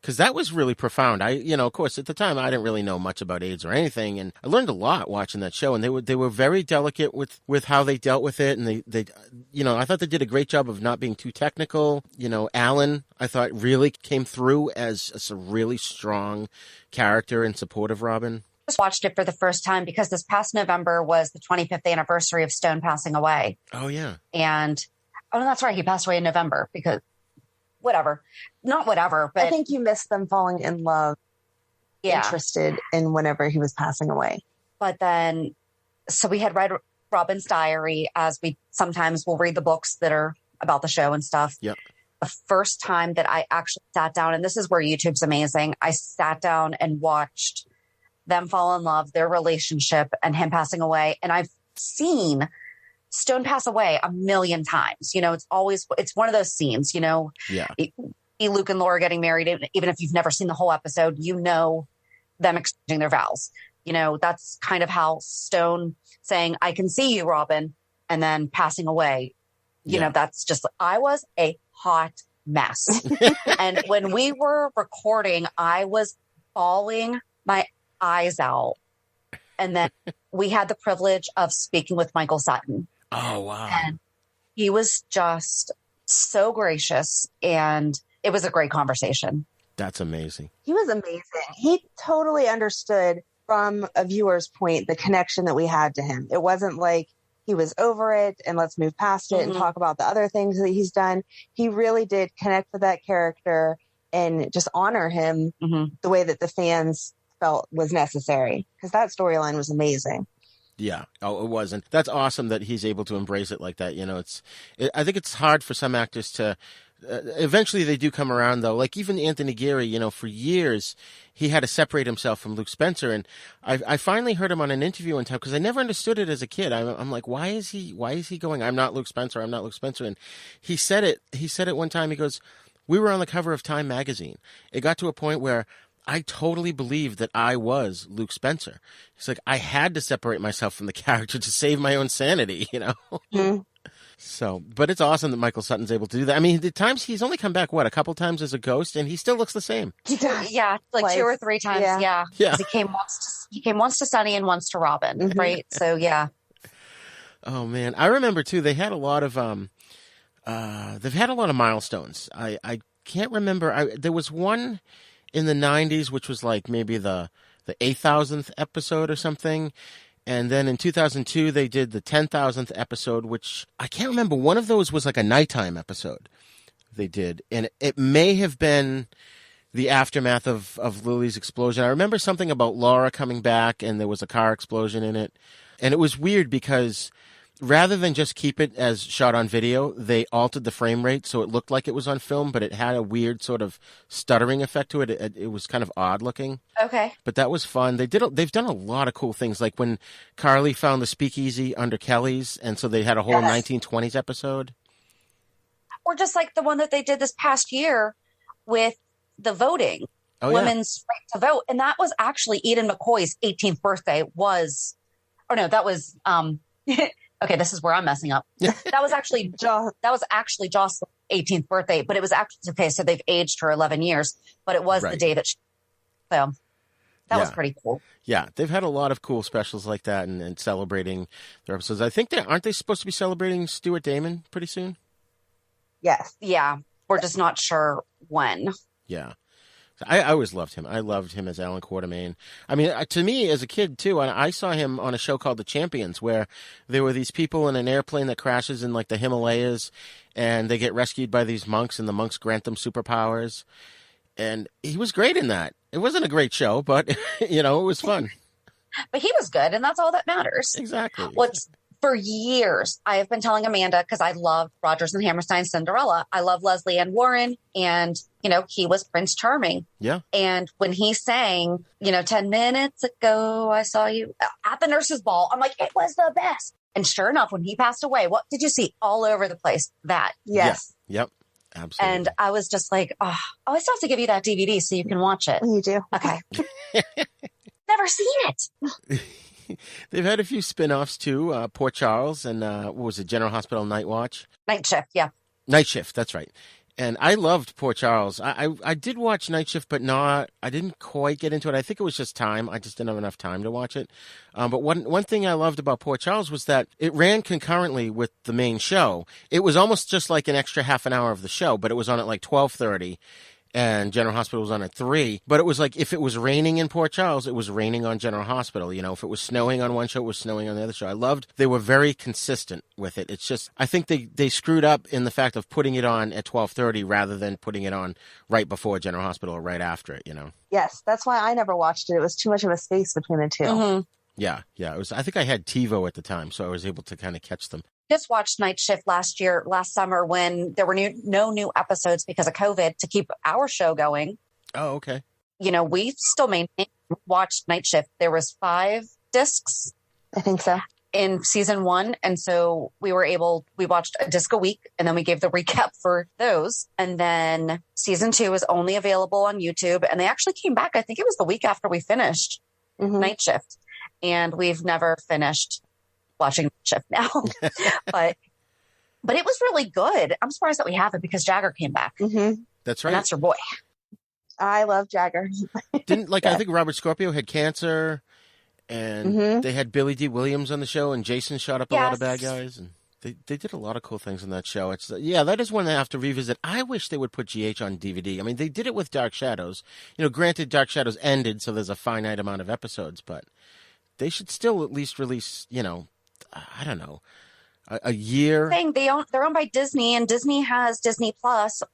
O: Because that was really profound. Of course, at the time, I didn't really know much about AIDS or anything, and I learned a lot watching that show. And they were very delicate with how they dealt with it, and they I thought they did a great job of not being too technical. Alan, I thought, really came through as a really strong character in support of Robin.
B: I just watched it for the first time because this past November was the 25th anniversary of Stone passing away.
O: Oh yeah,
B: and that's right, he passed away in November because. Not whatever, but
A: I think you missed them falling in love, interested in whenever he was passing away.
B: But then, so we had read Robin's diary, as we sometimes will read the books that are about the show and stuff.
O: Yeah.
B: The first time that I actually sat down, and this is where YouTube's amazing, I sat down and watched them fall in love, their relationship, and him passing away. And I've seen Stone pass away a million times. It's one of those scenes,
O: Yeah.
B: Luke and Laura getting married, even if you've never seen the whole episode, them exchanging their vows. That's kind of how Stone saying, I can see you, Robin, and then passing away. That's just, I was a hot mess. And when we were recording, I was bawling my eyes out. And then we had the privilege of speaking with Michael Sutton.
O: Oh, wow.
B: And he was just so gracious, and it was a great conversation.
O: That's amazing.
A: He was amazing. He totally understood from a viewer's point the connection that we had to him. It wasn't like he was over it and let's move past it and talk about the other things that he's done. He really did connect with that character and just honor him the way that the fans felt was necessary, because that storyline was amazing.
O: Yeah. Oh, it wasn't. That's awesome that he's able to embrace it like that. I think it's hard for some actors to Eventually they do come around, though. Like even Anthony Geary, you know, for years he had to separate himself from Luke Spencer, and I finally heard him on an interview one time because I never understood it as a kid. I'm like, why is he going, I'm not Luke Spencer, I'm not Luke Spencer, and he said it one time. He goes, we were on the cover of Time magazine. It got to a point where I totally believed that I was Luke Spencer. He's like, I had to separate myself from the character to save my own sanity, you know?
A: Mm.
O: So, but it's awesome that Michael Sutton's able to do that. I mean, the times he's only come back, a couple times as a ghost, and he still looks the same.
B: Yeah, like 2 or 3 times. Yeah. He came once to Sunny and once to Robin, right? So, yeah.
O: Oh, man. I remember, too, they had a lot of, they've had a lot of milestones. I can't remember. There was one in the 90s, which was like maybe the 8,000th episode or something. And then in 2002, they did the 10,000th episode, which I can't remember. One of those was like a nighttime episode they did. And it may have been the aftermath of Lily's explosion. I remember something about Laura coming back and there was a car explosion in it. And it was weird because rather than just keep it as shot on video, they altered the frame rate so it looked like it was on film, but it had a weird sort of stuttering effect to it. It was kind of odd looking.
B: Okay. But
O: that was fun. They've done a lot of cool things, like when Carly found the speakeasy under Kelly's, and so they had a whole 1920s episode.
B: Or just like the one that they did this past year with the voting, women's right to vote. And that was actually Eden McCoy's 18th birthday that was okay, this is where I'm messing up. That was actually Jocelyn's 18th birthday, but it was actually okay. So they've aged her 11 years, but it was the day that that was pretty cool.
O: Yeah, they've had a lot of cool specials like that and celebrating their episodes. I think aren't they supposed to be celebrating Stuart Damon pretty soon?
A: Yes.
B: Yeah, we're just not sure when.
O: Yeah. I always loved him. I loved him as Alan Quartermain. I mean, to me, as a kid, too, I saw him on a show called The Champions, where there were these people in an airplane that crashes in, like, the Himalayas, and they get rescued by these monks, and the monks grant them superpowers. And he was great in that. It wasn't a great show, but, it was fun.
B: But he was good, and that's all that matters.
O: Exactly.
B: For years, I have been telling Amanda, because I love Rodgers and Hammerstein's Cinderella. I love Leslie Ann Warren, and, he was Prince Charming.
O: Yeah.
B: And when he sang, 10 minutes ago, I saw you at the nurse's ball, I'm like, it was the best. And sure enough, when he passed away, what did you see all over the place? That.
A: Yes.
O: Yeah. Yep. Absolutely.
B: And I was just like, I still have to give you that DVD so you can watch it.
A: You do.
B: Okay. Never seen it.
O: They've had a few spin-offs, too. Port Charles and, what was it, General Hospital Night Watch?
B: Night Shift, yeah.
O: Night Shift, that's right. And I loved Port Charles. I did watch Night Shift, but I didn't quite get into it. I think it was just time. I just didn't have enough time to watch it. But one thing I loved about Port Charles was that it ran concurrently with the main show. It was almost just like an extra half an hour of the show, but it was on at like 12:30. And General Hospital was on at 3. But it was like if it was raining in Port Charles, it was raining on General Hospital. If it was snowing on one show, it was snowing on the other show. I loved they were very consistent with it. It's just I think they screwed up in the fact of putting it on at 12:30 rather than putting it on right before General Hospital or right after it,
A: Yes, that's why I never watched it. It was too much of a space between the two.
B: Mm-hmm.
O: Yeah. It was. I think I had TiVo at the time, so I was able to kind of catch them.
B: Just watched Night Shift last summer when there were no new episodes because of COVID to keep our show going.
O: Oh, okay.
B: We still watched Night Shift. There was 5 discs.
A: I think so.
B: In season 1. And so we watched a disc a week and then we gave the recap for those. And then season 2 is only available on YouTube. And they actually came back. I think it was the week after we finished Night Shift. And we've never finished watching Shift now, but it was really good. I'm surprised that we have it because Jagger came back.
A: Mm-hmm.
O: That's right.
B: And that's your boy.
A: I love Jagger.
O: I think Robert Scorpio had cancer, and they had Billy D. Williams on the show, and Jason shot up a lot of bad guys, and they did a lot of cool things on that show. It's that is one they have to revisit. I wish they would put GH on DVD. I mean, they did it with Dark Shadows. Granted, Dark Shadows ended, so there's a finite amount of episodes, but they should still at least release, I don't know, a year.
B: They're owned by Disney, and Disney has Disney Plus.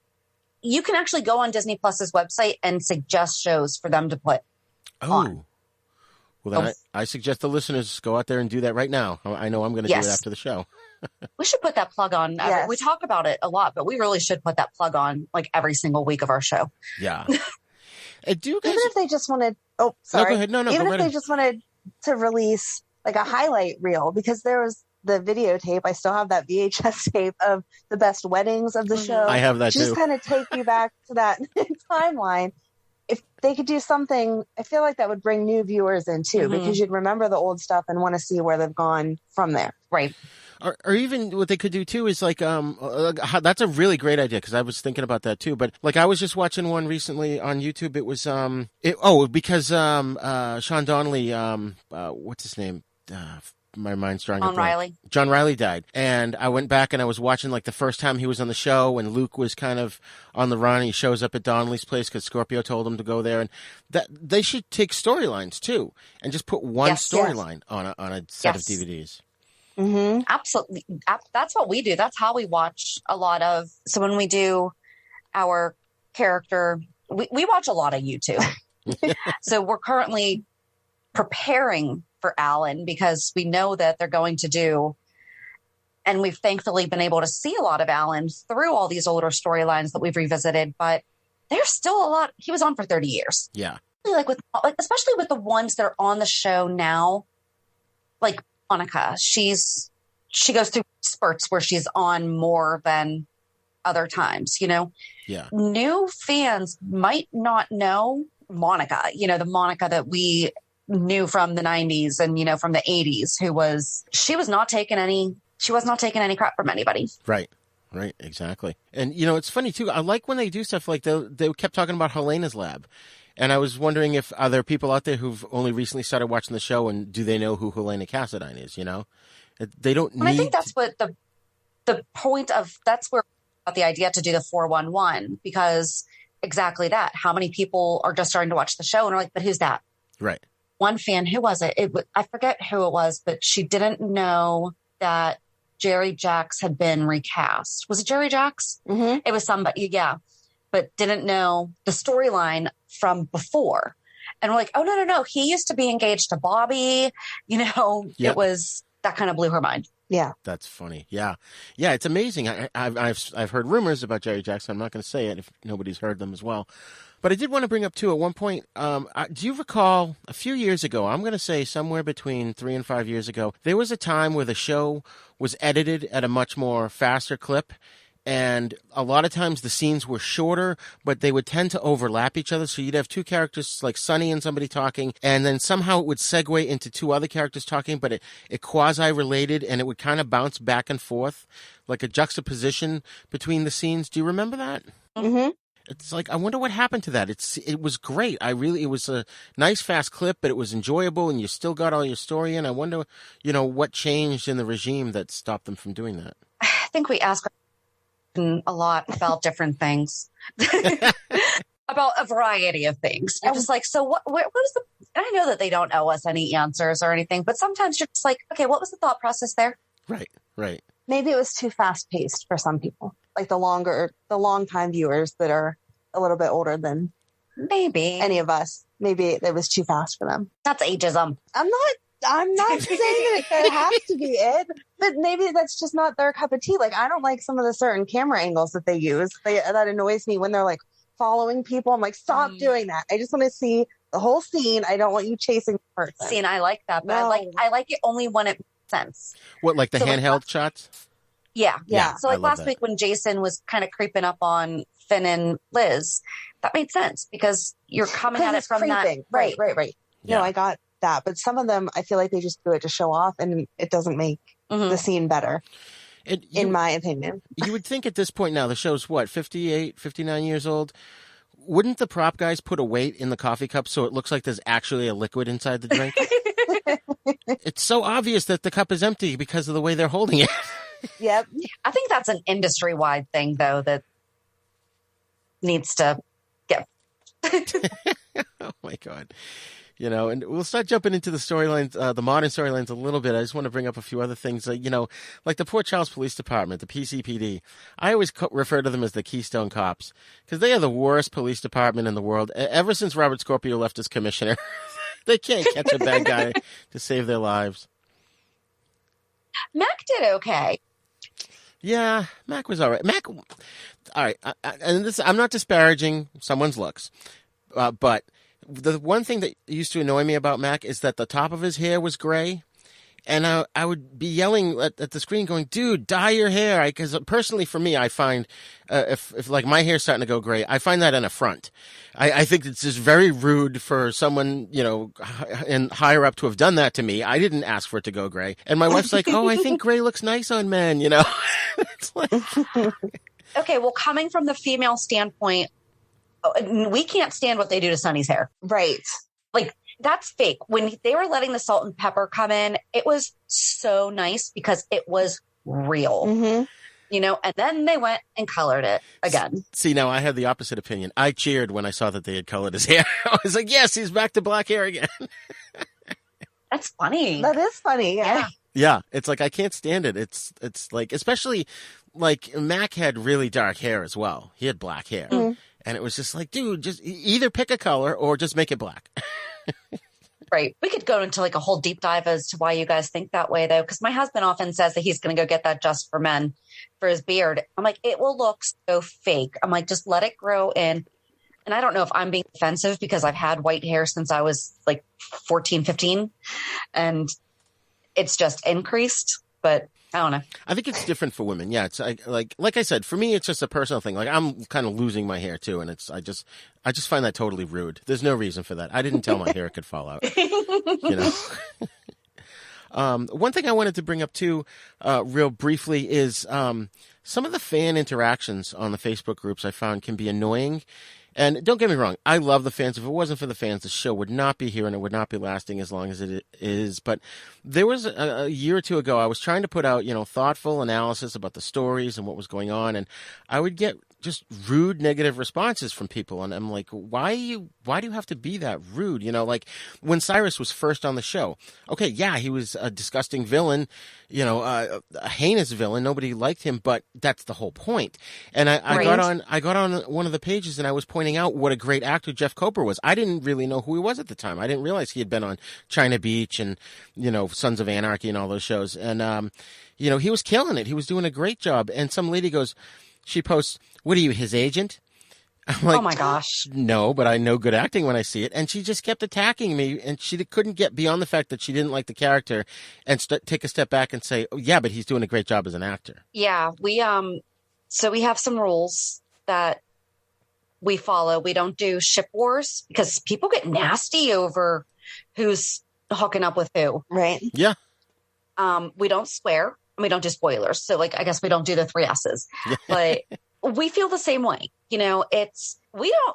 B: You can actually go on Disney Plus's website and suggest shows for them to put on.
O: Well, then I suggest the listeners go out there and do that right now. I know I'm going to do it after the show.
B: We should put that plug on.
A: Yes.
B: We talk about it a lot, but we really should put that plug on like every single week of our show.
O: Yeah. Do you guys...
A: Even if they just wanted, oh, sorry.
O: No, go ahead. No,
A: Even
O: go
A: if
O: ahead.
A: they just wanted to release like a highlight reel, because there was the videotape. I still have that VHS tape of the best weddings of the show.
O: I have that too.
A: Just kind of take you back to that timeline. If they could do something, I feel like that would bring new viewers in too, because you'd remember the old stuff and want to see where they've gone from there.
B: Right.
O: Or even what they could do too is like, that's a really great idea, because I was thinking about that too. But like I was just watching one recently on YouTube. It was because Sean Donnelly, what's his name? My mind's drawing a blank. John Riley died, and I went back and I was watching like the first time he was on the show, and Luke was kind of on the run. He shows up at Donnelly's place because Scorpio told him to go there, and that they should take storylines too and just put one storyline on a set of DVDs.
B: Mm-hmm. Absolutely. That's what we do. That's how we watch a lot of. So when we do our character, we watch a lot of YouTube. So we're currently preparing for Alan, because we know that they're going to do, and we've thankfully been able to see a lot of Alan through all these older storylines that we've revisited, but there's still a lot. He was on for 30 years.
O: Yeah.
B: Especially with the ones that are on the show now, like Monica, she goes through spurts where she's on more than other times,
O: Yeah.
B: New fans might not know Monica, the Monica that we knew from the 90s and, from the 80s, she was not taking any crap from anybody.
O: Right. Right. Exactly. And, it's funny too. I like when they do stuff like they kept talking about Helena's Lab. And I was wondering if are there people out there who've only recently started watching the show, and do they know who Helena Cassadine is? They don't need.
B: I think that's what the point of, that's where I got the idea to do the 411, because exactly that. How many people are just starting to watch the show and are like, but who's that?
O: Right.
B: One fan, who was it? I forget who it was, but she didn't know that Jerry Jacks had been recast. Was it Jerry Jacks?
A: Mm-hmm.
B: It was somebody, yeah, but didn't know the storyline from before. And we're like, oh, no. He used to be engaged to Bobby. It was, that kind of blew her mind.
A: Yeah.
O: That's funny. Yeah. Yeah. It's amazing. I've heard rumors about Jerry Jacks. I'm not going to say it if nobody's heard them as well. But I did want to bring up, too, at one point, do you recall a few years ago, I'm going to say somewhere between 3 and 5 years ago, there was a time where the show was edited at a much more faster clip. And a lot of times the scenes were shorter, but they would tend to overlap each other. So you'd have two characters like Sonny and somebody talking, and then somehow it would segue into two other characters talking, but it quasi-related, and it would kind of bounce back and forth, like a juxtaposition between the scenes. Do you remember that?
A: Mm-hmm.
O: It's like, I wonder what happened to that. It was great. It was a nice fast clip, but it was enjoyable, and you still got all your story in. I wonder, what changed in the regime that stopped them from doing that.
B: I think we ask a lot about different things, about a variety of things. You're just like, so what is the, and I know that they don't owe us any answers or anything, but sometimes you're just like, okay, what was the thought process there?
O: Right.
A: Maybe it was too fast paced for some people, like the long time viewers that are a little bit older than
B: maybe
A: any of us. Maybe it was too fast for them.
B: That's ageism.
A: I'm not saying that has to be it, but maybe that's just not their cup of tea. Like, I don't like some of the certain camera angles that they use. That annoys me when they're like following people. I'm like, stop doing that. I just want to see the whole scene. I don't want you chasing the person.
B: See, and I like that, but I like it only when it makes sense.
O: What, like the handheld shots?
B: Yeah. So like last week when Jason was kind of creeping up on Finn and Liz, that made sense because you're coming at it from creeping.
A: That. Right. Yeah. No, I got that. But some of them, I feel like they just do it to show off, and it doesn't make the scene better, in my opinion.
O: You would think at this point now, the show's 58, 59 years old. Wouldn't the prop guys put a weight in the coffee cup so it looks like there's actually a liquid inside the drink? It's so obvious that the cup is empty because of the way they're holding it.
A: Yep.
B: I think that's an industry-wide thing, though, that needs to get...
O: Oh, my God. And we'll start jumping into the storylines, the modern storylines a little bit. I just want to bring up a few other things. Like the Port Charles Police Department, the PCPD. I always refer to them as the Keystone Cops because they are the worst police department in the world. Ever since Robert Scorpio left as commissioner, They can't catch a bad guy to save their lives.
B: Mac did okay.
O: Yeah, Mac was all right. Mac, all right. And this, I'm not disparaging someone's looks, but the one thing that used to annoy me about Mac is that the top of his hair was gray. And I would be yelling at the screen going, dude, dye your hair. Because personally for me, I find if like my hair's starting to go gray, I find that an affront. I think it's just very rude for someone, and higher up to have done that to me. I didn't ask for it to go gray. And my wife's like, oh, I think gray looks nice on men, It's like...
B: Okay, well, coming from the female standpoint, we can't stand what they do to Sonny's hair.
A: Right.
B: Like, that's fake. When they were letting the salt and pepper come in, it was so nice because it was real, and then they went and colored it again.
O: See, now I had the opposite opinion. I cheered when I saw that they had colored his hair. I was like, yes, he's back to black hair again.
B: That's funny.
A: That is funny.
B: Yeah.
O: Yeah. It's like, I can't stand it. It's like, especially like Mac had really dark hair as well. He had black hair. Mm-hmm. And it was just like, dude, just either pick a color or just make it black.
B: Right. We could go into like a whole deep dive as to why you guys think that way, though, because my husband often says that he's going to go get that Just for Men for his beard. I'm like, it will look so fake. I'm like, just let it grow in. And I don't know if I'm being offensive because I've had white hair since I was like 14, 15, and it's just increased. But I don't know.
O: I think it's different for women. Yeah, it's like I said, for me, it's just a personal thing. Like I'm kind of losing my hair too, and I just find that totally rude. There's no reason for that. I didn't tell my hair could fall out. One thing I wanted to bring up too, real briefly, is some of the fan interactions on the Facebook groups I found can be annoying. And don't get me wrong, I love the fans. If it wasn't for the fans, the show would not be here and it would not be lasting as long as it is. But there was a year or two ago, I was trying to put out, thoughtful analysis about the stories and what was going on. And I would get just rude, negative responses from people. And I'm like, why do you have to be that rude? Like when Cyrus was first on the show, okay, yeah, he was a disgusting villain, a heinous villain. Nobody liked him, but that's the whole point. And I got on one of the pages and I was pointing out what a great actor Jeff Coper was. I didn't really know who he was at the time. I didn't realize he had been on China Beach and, Sons of Anarchy and all those shows. And, he was killing it. He was doing a great job. And some lady she posts, what are you, his agent? I'm like,
B: oh my gosh.
O: No, but I know good acting when I see it. And she just kept attacking me, and she couldn't get beyond the fact that she didn't like the character and take a step back and say, oh, yeah, but he's doing a great job as an actor.
B: Yeah, we have some rules that we follow. We don't do ship wars because people get nasty over who's hooking up with who. Right.
O: Yeah.
B: We don't swear. We don't do spoilers. So I guess we don't do the 3 S's, but we feel the same way. We don't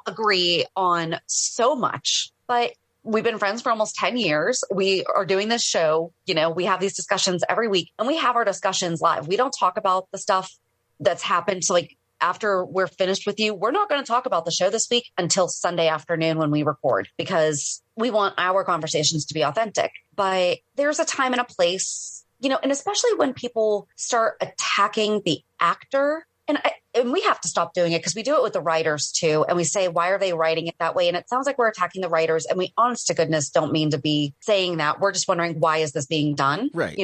B: agree on so much, but we've been friends for almost 10 years. We are doing this show. We have these discussions every week and we have our discussions live. We don't talk about the stuff that's happened. So after we're finished with you, we're not going to talk about the show this week until Sunday afternoon when we record, because we want our conversations to be authentic. But there's a time and a place, and especially when people start attacking the actor, and we have to stop doing it because we do it with the writers too. And we say, why are they writing it that way? And it sounds like we're attacking the writers, and we honest to goodness don't mean to be saying that. We're just wondering, why is this being done?
O: Right.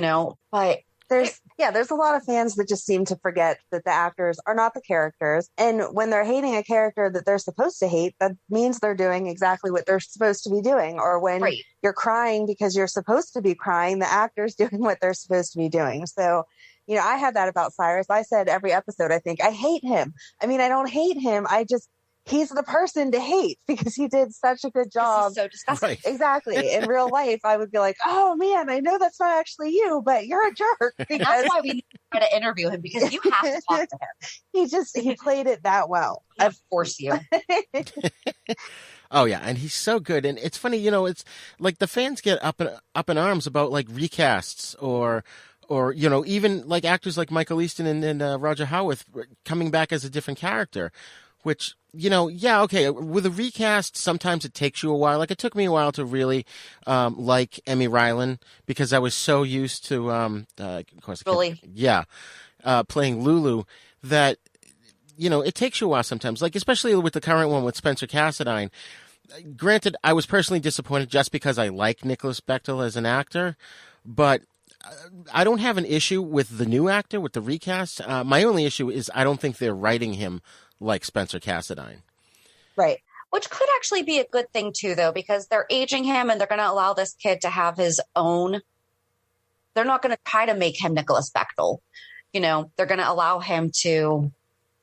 B: But
A: there's a lot of fans that just seem to forget that the actors are not the characters. And when they're hating a character that they're supposed to hate, that means they're doing exactly what they're supposed to be doing. Or when you're crying because you're supposed to be crying, the actor's doing what they're supposed to be doing. So, I had that about Cyrus. I said every episode, I think, I hate him. I mean, I don't hate him. He's the person to hate because he did such a good job.
B: He's so disgusting.
O: Right.
A: Exactly. In real life, I would be like, oh man, I know that's not actually you, but you're a jerk.
B: That's why we try to interview him, because you have to talk to him.
A: He played it that well.
B: I force you.
O: Oh yeah, and he's so good. And it's funny, it's like the fans get up in arms about like recasts or even like actors like Michael Easton and Roger Howarth coming back as a different character. Which, okay, with a recast, sometimes it takes you a while. Like, it took me a while to really like Emmy Rylan, because I was so used to, of course, playing Lulu, that, it takes you a while sometimes. Like, especially with the current one with Spencer Cassadine, Granted, I was personally disappointed just because I like Nicholas Bechtel as an actor, but I don't have an issue with the new actor, with the recast. My only issue is I don't think they're writing him like Spencer Cassadine.
A: Right.
B: Which could actually be a good thing too, though, because they're aging him and they're going to allow this kid to have his own. They're not going to try to make him Nicholas Bechtel. You know, they're going to allow him to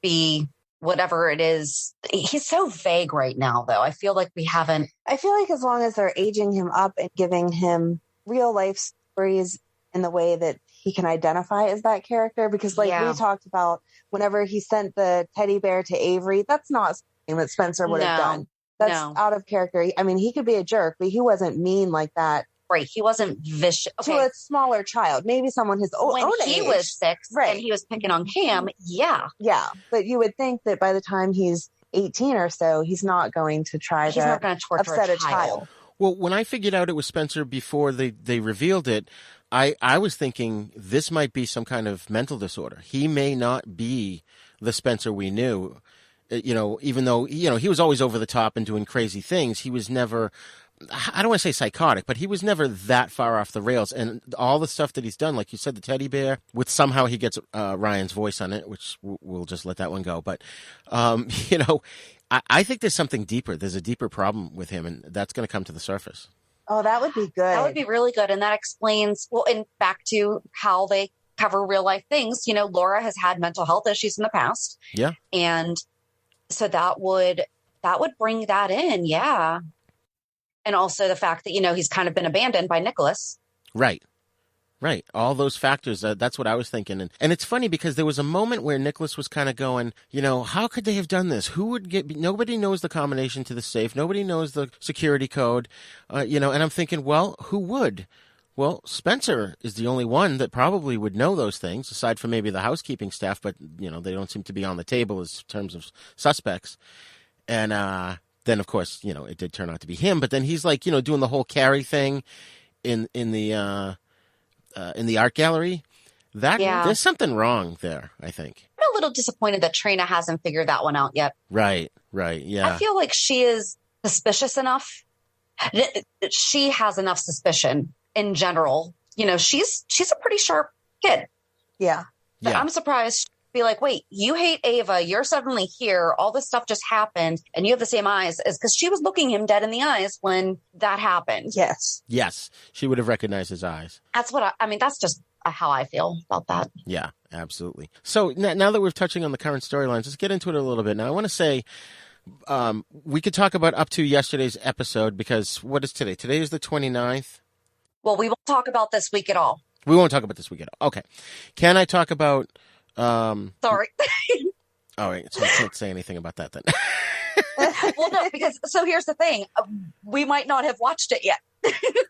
B: be whatever it is. He's so vague right now, though. I feel like we haven't.
A: I feel like as long as they're aging him up and giving him real life stories in the way that he can identify as that character, because like we talked about, whenever he sent the teddy bear to Avery, that's not something that Spencer would have done. That's out of character. I mean, he could be a jerk, but he wasn't mean like that.
B: Right. He wasn't vicious.
A: To a smaller child, maybe someone his own age.
B: When he was 6 and he was picking on Cam, yeah.
A: But you would think that by the time he's 18 or so, he's not going to try
B: He's not going to torture
A: upset a child.
O: Well, when I figured out it was Spencer before they revealed it, I was thinking this might be some kind of mental disorder. He may not be the Spencer we knew. You know, even though, you know, he was always over the top and doing crazy things, he was never, I don't want to say psychotic, but he was never that far off the rails. And all the stuff that he's done, like you said, the teddy bear, with somehow he gets Ryan's voice on it, which we'll just let that one go. But, you know, I think there's something deeper. There's a deeper problem with him, and that's going to come to the surface.
A: Oh, that would be good.
B: That would be really good. And that explains, well, and back to how they cover real life things. You know, Laura has had mental health issues in the past.
O: Yeah.
B: And so that would bring that in. Yeah. And also the fact that, you know, he's kind of been abandoned by Nicholas.
O: Right. Right. All those factors, that's what I was thinking. And it's funny because there was a moment where Nicholas was kind of going, you know, how could they have done this? Who would nobody knows the combination to the safe. Nobody knows the security code, you know, and I'm thinking, well, who would? Well, Spencer is the only one that probably would know those things, aside from maybe the housekeeping staff, but, you know, they don't seem to be on the table as terms of suspects. And then, of course, you know, it did turn out to be him. But then he's like, you know, doing the whole Carrie thing in the art gallery. There's something wrong there, I think.
B: I'm a little disappointed that Trina hasn't figured that one out yet.
O: Right, yeah.
B: I feel like she is suspicious enough. She has enough suspicion in general. You know, she's a pretty sharp kid.
A: Yeah.
B: But I'm surprised. Be like, wait, you hate Ava. You're suddenly here. All this stuff just happened. And you have the same eyes as, because she was looking him dead in the eyes when that happened.
A: Yes.
O: She would have recognized his eyes.
B: That's what I mean, that's just how I feel about that.
O: Yeah, absolutely. So now that we're touching on the current storylines, let's get into it a little bit. Now, I want to say, we could talk about up to yesterday's episode, because what is today? Today is the 29th.
B: Well, we won't talk about this week at all.
O: We won't talk about this week at all. Okay. Can I talk about...
B: Sorry.
O: All right. So I can't say anything about that then.
B: Well, no, because, so here's the thing. We might not have watched it yet.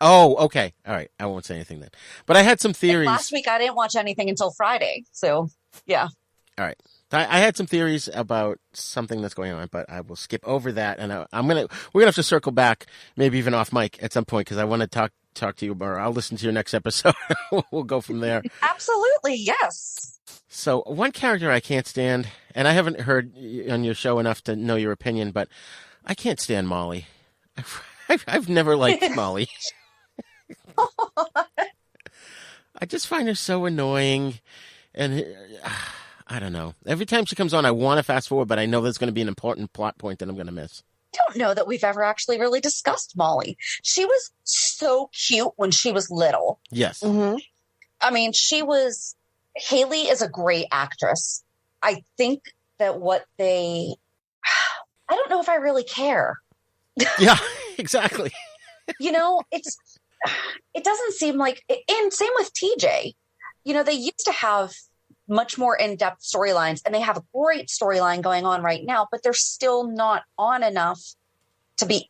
O: Oh, okay. All right. I won't say anything then. But I had some theories.
B: Last week, I didn't watch anything until Friday. So, yeah.
O: All right. I had some theories about something that's going on, but I will skip over that. And we're going to have to circle back, maybe even off mic at some point, because I want to talk to you, or I'll listen to your next episode. We'll go from there.
B: Absolutely. Yes.
O: So one character I can't stand, and I haven't heard on your show enough to know your opinion, but I can't stand Molly. I've never liked Molly. I just find her so annoying, and I don't know. Every time she comes on, I want to fast forward, but I know there's going to be an important plot point that I'm going to miss.
B: I don't know that we've ever actually really discussed Molly. She was so cute when she was little.
O: Yes.
A: Mm-hmm.
B: I mean, Haley is a great actress. I think that I don't know if I really care.
O: Yeah, exactly.
B: You know, it doesn't seem like, and same with TJ. You know, they used to have much more in-depth storylines, and they have a great storyline going on right now, but they're still not on enough to be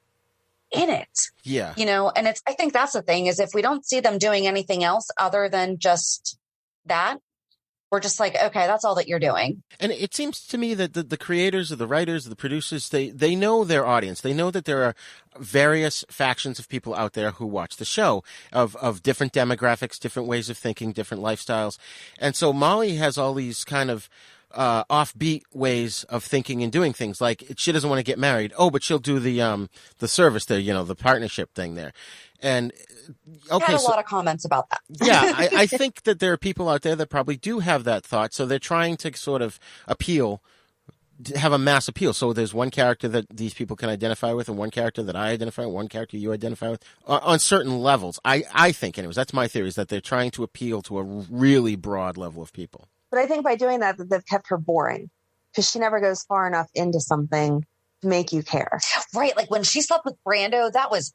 B: in it.
O: Yeah.
B: You know, and I think that's the thing, is if we don't see them doing anything else other than just that, we're just like, okay, that's all that you're doing.
O: And it seems to me that the creators or the writers or the producers, they know their audience. They know that there are various factions of people out there who watch the show, of different demographics, different ways of thinking, different lifestyles. And so Molly has all these kind of offbeat ways of thinking and doing things. Like she doesn't want to get married. Oh, but she'll do the service there, the partnership thing there. And okay,
B: I had a lot of comments about that.
O: Yeah, I think that there are people out there that probably do have that thought. So they're trying to sort of have a mass appeal. So there's one character that these people can identify with, and one character that I identify with, one character you identify with, on certain levels. I think, anyways, that's my theory, is that they're trying to appeal to a really broad level of people.
A: But I think by doing that they've kept her boring, because she never goes far enough into something to make you care.
B: Right. Like when she slept with Brando, that was,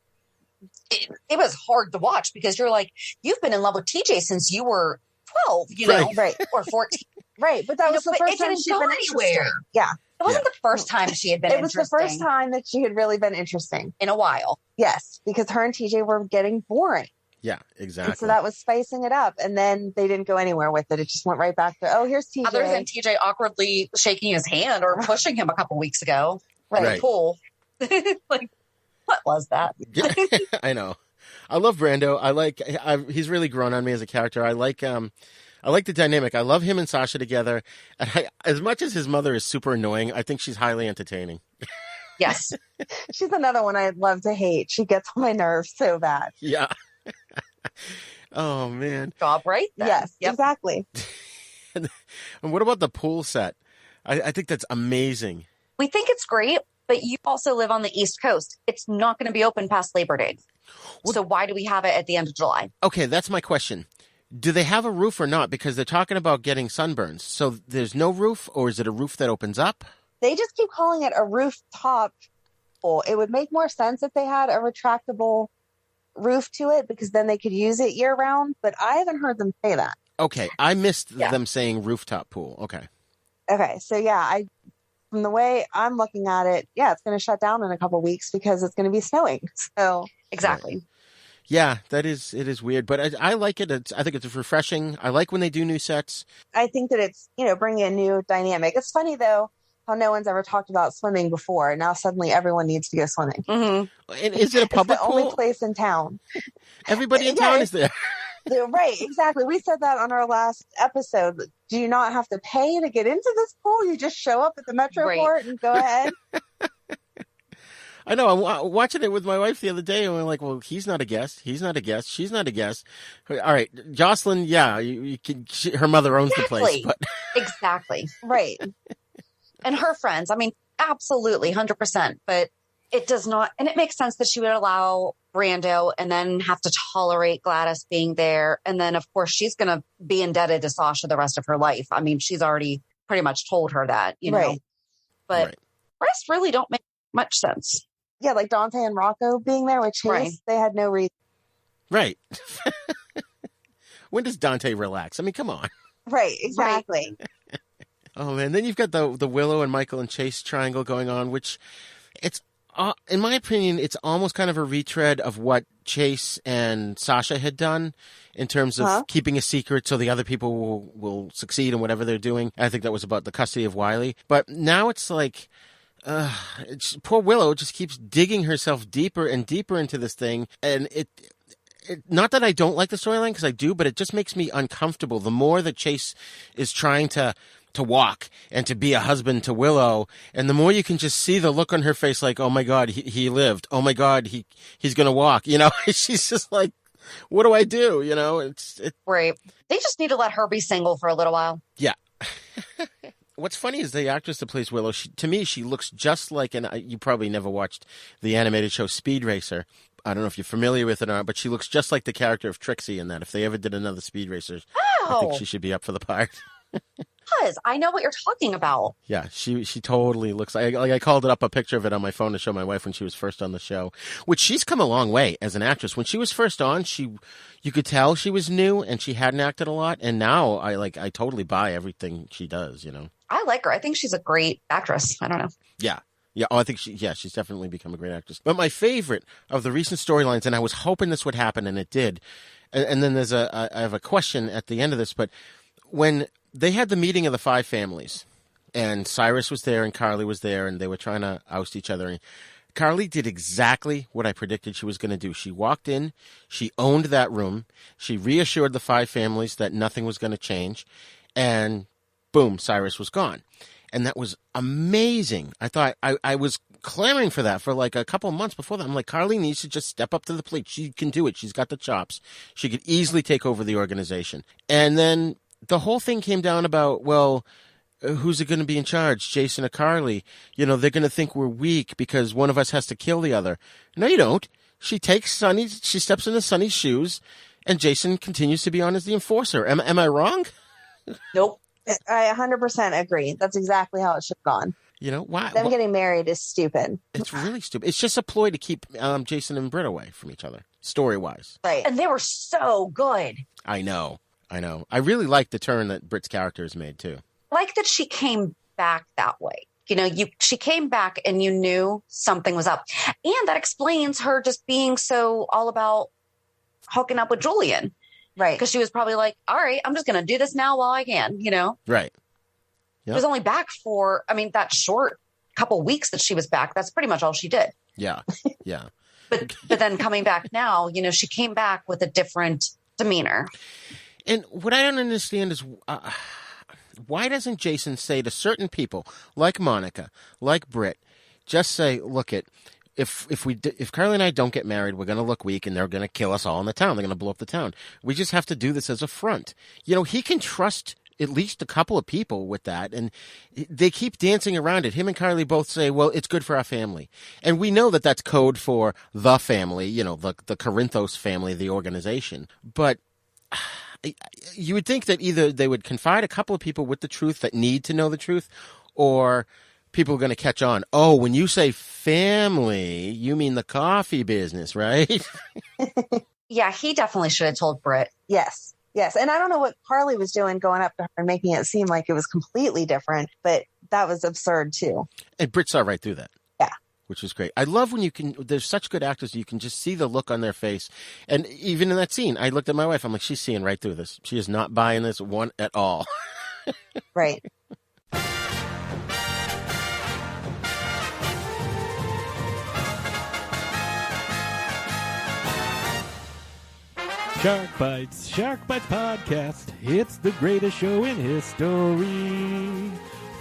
B: it was hard to watch, because you're like, you've been in love with TJ since you were 12,
A: right.
B: Or 14.
A: Right. But that was the first time she'd been anywhere. Yeah.
B: It wasn't the first time she had been interesting.
A: It was the first time that she had really been interesting.
B: In a while.
A: Yes. Because her and TJ were getting boring.
O: Yeah, exactly.
A: And so that was spicing it up. And then they didn't go anywhere with it. It just went right back to, oh, here's TJ.
B: Other than TJ awkwardly shaking his hand or pushing him a couple weeks ago. Right. Cool. Like, what was that?
O: I know. I love Brando. He's really grown on me as a character. I like the dynamic. I love him and Sasha together. And as much as his mother is super annoying, I think she's highly entertaining.
B: Yes.
A: She's another one I'd love to hate. She gets on my nerves so bad.
O: Yeah. Oh, man.
B: Job right then.
A: Yes, exactly.
O: And what about the pool set? I think that's amazing.
B: We think it's great, but you also live on the East Coast. It's not going to be open past Labor Day. So why do we have it at the end of July?
O: Okay, that's my question. Do they have a roof or not? Because they're talking about getting sunburns. So there's no roof, or is it a roof that opens up?
A: They just keep calling it a rooftop pool. It would make more sense if they had a retractable roof to it, because then they could use it year round. But I haven't heard them say that.
O: Okay, I missed them saying rooftop pool. Okay,
A: so yeah, from the way I'm looking at it, it's going to shut down in a couple of weeks because it's going to be snowing. So
B: exactly.
O: Yeah, it is weird, but I like it. I think it's refreshing. I like when they do new sets.
A: I think that it's, bringing a new dynamic. It's funny, though, how no one's ever talked about swimming before. Now suddenly everyone needs to go swimming.
B: Mm-hmm.
O: And is it a public
A: pool? It's the
O: pool?
A: only place in town.
O: Everybody in town is there.
A: Right, exactly. We said that on our last episode. Do you not have to pay to get into this pool? You just show up at the Metroport and go ahead.
O: I know. I'm watching it with my wife the other day, and we're like, well, he's not a guest. He's not a guest. She's not a guest. All right. Jocelyn, you can, her mother owns the place. But...
B: Exactly.
A: Right.
B: And her friends. I mean, absolutely, 100%. But it does not. And it makes sense that she would allow Brando and then have to tolerate Gladys being there. And then, of course, she's going to be indebted to Sasha the rest of her life. I mean, she's already pretty much told her that,
A: Right.
B: But rest really don't make much sense.
A: Yeah, like Dante and Rocco being there with Chase, they had no reason.
O: Right. When does Dante relax? I mean, come on.
A: Right, exactly.
O: Right. Oh, man. Then you've got the Willow and Michael and Chase triangle going on, which it's, in my opinion, it's almost kind of a retread of what Chase and Sasha had done in terms of keeping a secret so the other people will succeed in whatever they're doing. I think that was about the custody of Wiley. But now it's like... poor Willow just keeps digging herself deeper and deeper into this thing, and it not that I don't like the storyline, because I do, but it just makes me uncomfortable. The more that Chase is trying to walk and to be a husband to Willow, and the more you can just see the look on her face, like, oh my God, he lived. Oh my God, he's gonna walk. She's just like, what do I do? It's
B: right. They just need to let her be single for a little while.
O: Yeah. What's funny is the actress that plays Willow, to me, she looks just like, and you probably never watched the animated show Speed Racer. I don't know if you're familiar with it or not, but she looks just like the character of Trixie in that. If they ever did another Speed Racer, I think she should be up for the part.
B: Because I know what you're talking about.
O: Yeah, she totally looks like I called it up a picture of it on my phone to show my wife when she was first on the show, which she's come a long way as an actress. When she was first on, you could tell she was new and she hadn't acted a lot, and now I totally buy everything she does,
B: I like her. I think she's a great actress. I don't know.
O: Yeah. Yeah. Oh, I think she's definitely become a great actress. But my favorite of the recent storylines, and I was hoping this would happen, and it did. And then I have a question at the end of this, but when they had the meeting of the 5 families, and Cyrus was there and Carly was there, and they were trying to oust each other. And Carly did exactly what I predicted she was going to do. She walked in, she owned that room, she reassured the 5 families that nothing was going to change, and boom, Cyrus was gone. And that was amazing. I thought I was clamoring for that for like a couple of months before that. I'm like, Carly needs to just step up to the plate. She can do it. She's got the chops. She could easily take over the organization. And then the whole thing came down about, well, who's it going to be in charge, Jason or Carly? You know, they're going to think we're weak because one of us has to kill the other. No, you don't. She takes Sonny's, she steps into Sonny's shoes, and Jason continues to be on as the enforcer. Am I wrong?
A: Nope. I 100% agree. That's exactly how it should have gone.
O: You know, why?
A: Them getting married is stupid.
O: It's really stupid. It's just a ploy to keep Jason and Britt away from each other, story-wise.
A: Right.
B: And they were so good.
O: I know. I really like the turn that Britt's character has made, too.
B: Like that she came back that way. You know, she came back and you knew something was up. And that explains her just being so all about hooking up with Julian.
A: Right.
B: Because she was probably like, all right, I'm just going to do this now while I can, you know?
O: Right.
B: Yep. She was only back for, that short couple weeks that she was back. That's pretty much all she did.
O: Yeah. Yeah.
B: But then coming back now, you know, she came back with a different demeanor.
O: And what I don't understand is... why doesn't Jason say to certain people, like Monica, like Britt, just say, look, if Carly and I don't get married, we're going to look weak and they're going to kill us all in the town. They're going to blow up the town. We just have to do this as a front. You know, he can trust at least a couple of people with that. And they keep dancing around it. Him and Carly both say, well, it's good for our family. And we know that that's code for the family, you know, the Corinthos family, the organization. But... you would think that either they would confide a couple of people with the truth that need to know the truth, or people are going to catch on. Oh, when you say family, you mean the coffee business, right?
B: Yeah, he definitely should have told Britt.
A: Yes. And I don't know what Carly was doing going up to her and making it seem like it was completely different, but that was absurd too.
O: And Britt saw right through that.
A: Yeah.
O: Which is great. I love when there's such good actors, you can just see the look on their face. And even in that scene, I looked at my wife, I'm like, she's seeing right through this. She is not buying this one at all.
A: Right.
T: Shark Bites Podcast. It's the greatest show in history.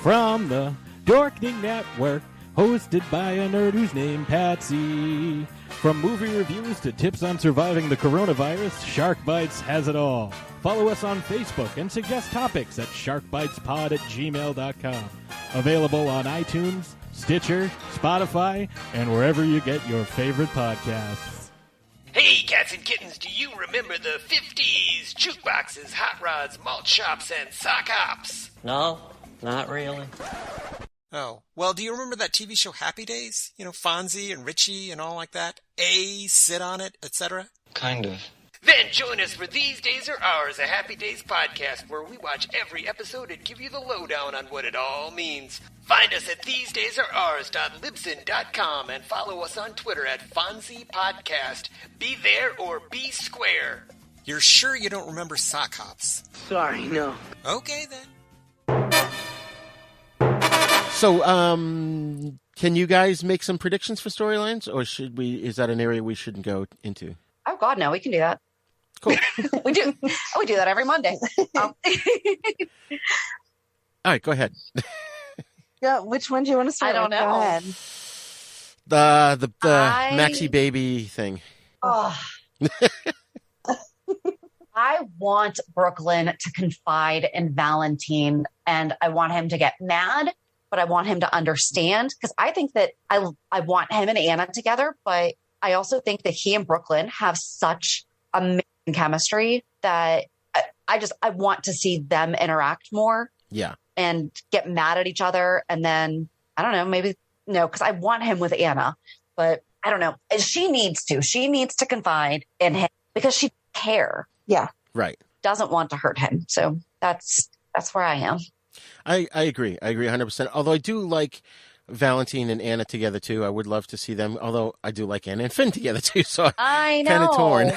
T: From the Dorkening Network. Hosted by a nerd who's named Patsy. From movie reviews to tips on surviving the coronavirus, Shark Bites has it all. Follow us on Facebook and suggest topics at sharkbitespod@gmail.com. Available on iTunes, Stitcher, Spotify, and wherever you get your favorite podcasts.
U: Hey, cats and kittens, do you remember the 50s? Jukeboxes, hot rods, malt shops, and sock hops?
V: No, not really.
K: Oh, well, do you remember that TV show Happy Days? You know, Fonzie and Richie and all like that? Sit on it, etc.?
V: Kind of.
U: Then join us for These Days Are Ours, a Happy Days podcast where we watch every episode and give you the lowdown on what it all means. Find us at thesedaysareours.libsyn.com and follow us on Twitter at Fonzie Podcast. Be there or be square.
K: You're sure you don't remember sock hops?
V: Sorry, no.
K: Okay, then.
O: So, can you guys make some predictions for storylines, or is that an area we shouldn't go into?
B: Oh, God, no, we can do that.
O: Cool.
B: We do that every Monday.
O: All right, go ahead.
A: Yeah, which one do you want to start
B: I don't
A: with?
B: know.
A: Go ahead.
O: The Maxie baby thing.
B: Oh. I want Brooklyn to confide in Valentine, and I want him to get mad, but I want him to understand, because I think that I want him and Anna together, but I also think that he and Brooklyn have such amazing chemistry that I want to see them interact more.
O: Yeah.
B: And get mad at each other. And then, I don't know, maybe, no, because I want him with Anna, but I don't know. She needs to confide in him because she cares.
A: Yeah.
O: Right.
B: Doesn't want to hurt him. So that's where I am.
O: I agree. I agree 100%. Although I do like Valentine and Anna together too. I would love to see them. Although I do like Anna and Finn together too. So
B: I know.
O: Kind of torn.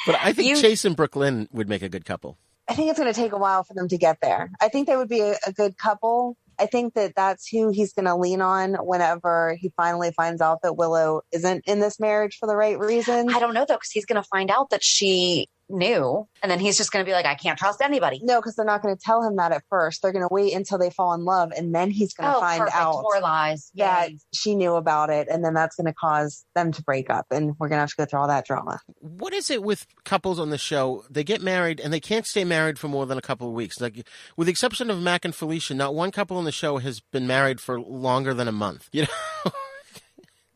O: But I think Chase and Brooklyn would make a good couple.
A: I think it's going to take a while for them to get there. I think they would be a good couple. I think that that's who he's going to lean on whenever he finally finds out that Willow isn't in this marriage for the right reason.
B: I don't know, though, because he's going to find out that she knew. And then he's just going to be like, I can't trust anybody.
A: No, because they're not going to tell him that at first. They're going to wait until they fall in love, and then he's going to find out
B: more lies.
A: that she knew about it, and then that's going to cause them to break up, and we're going to have to go through all that drama.
O: What is it with couples on the show? They get married, and they can't stay married for more than a couple of weeks. Like, with the exception of Mac and Felicia, not one couple on the show has been married for longer than a month. You know?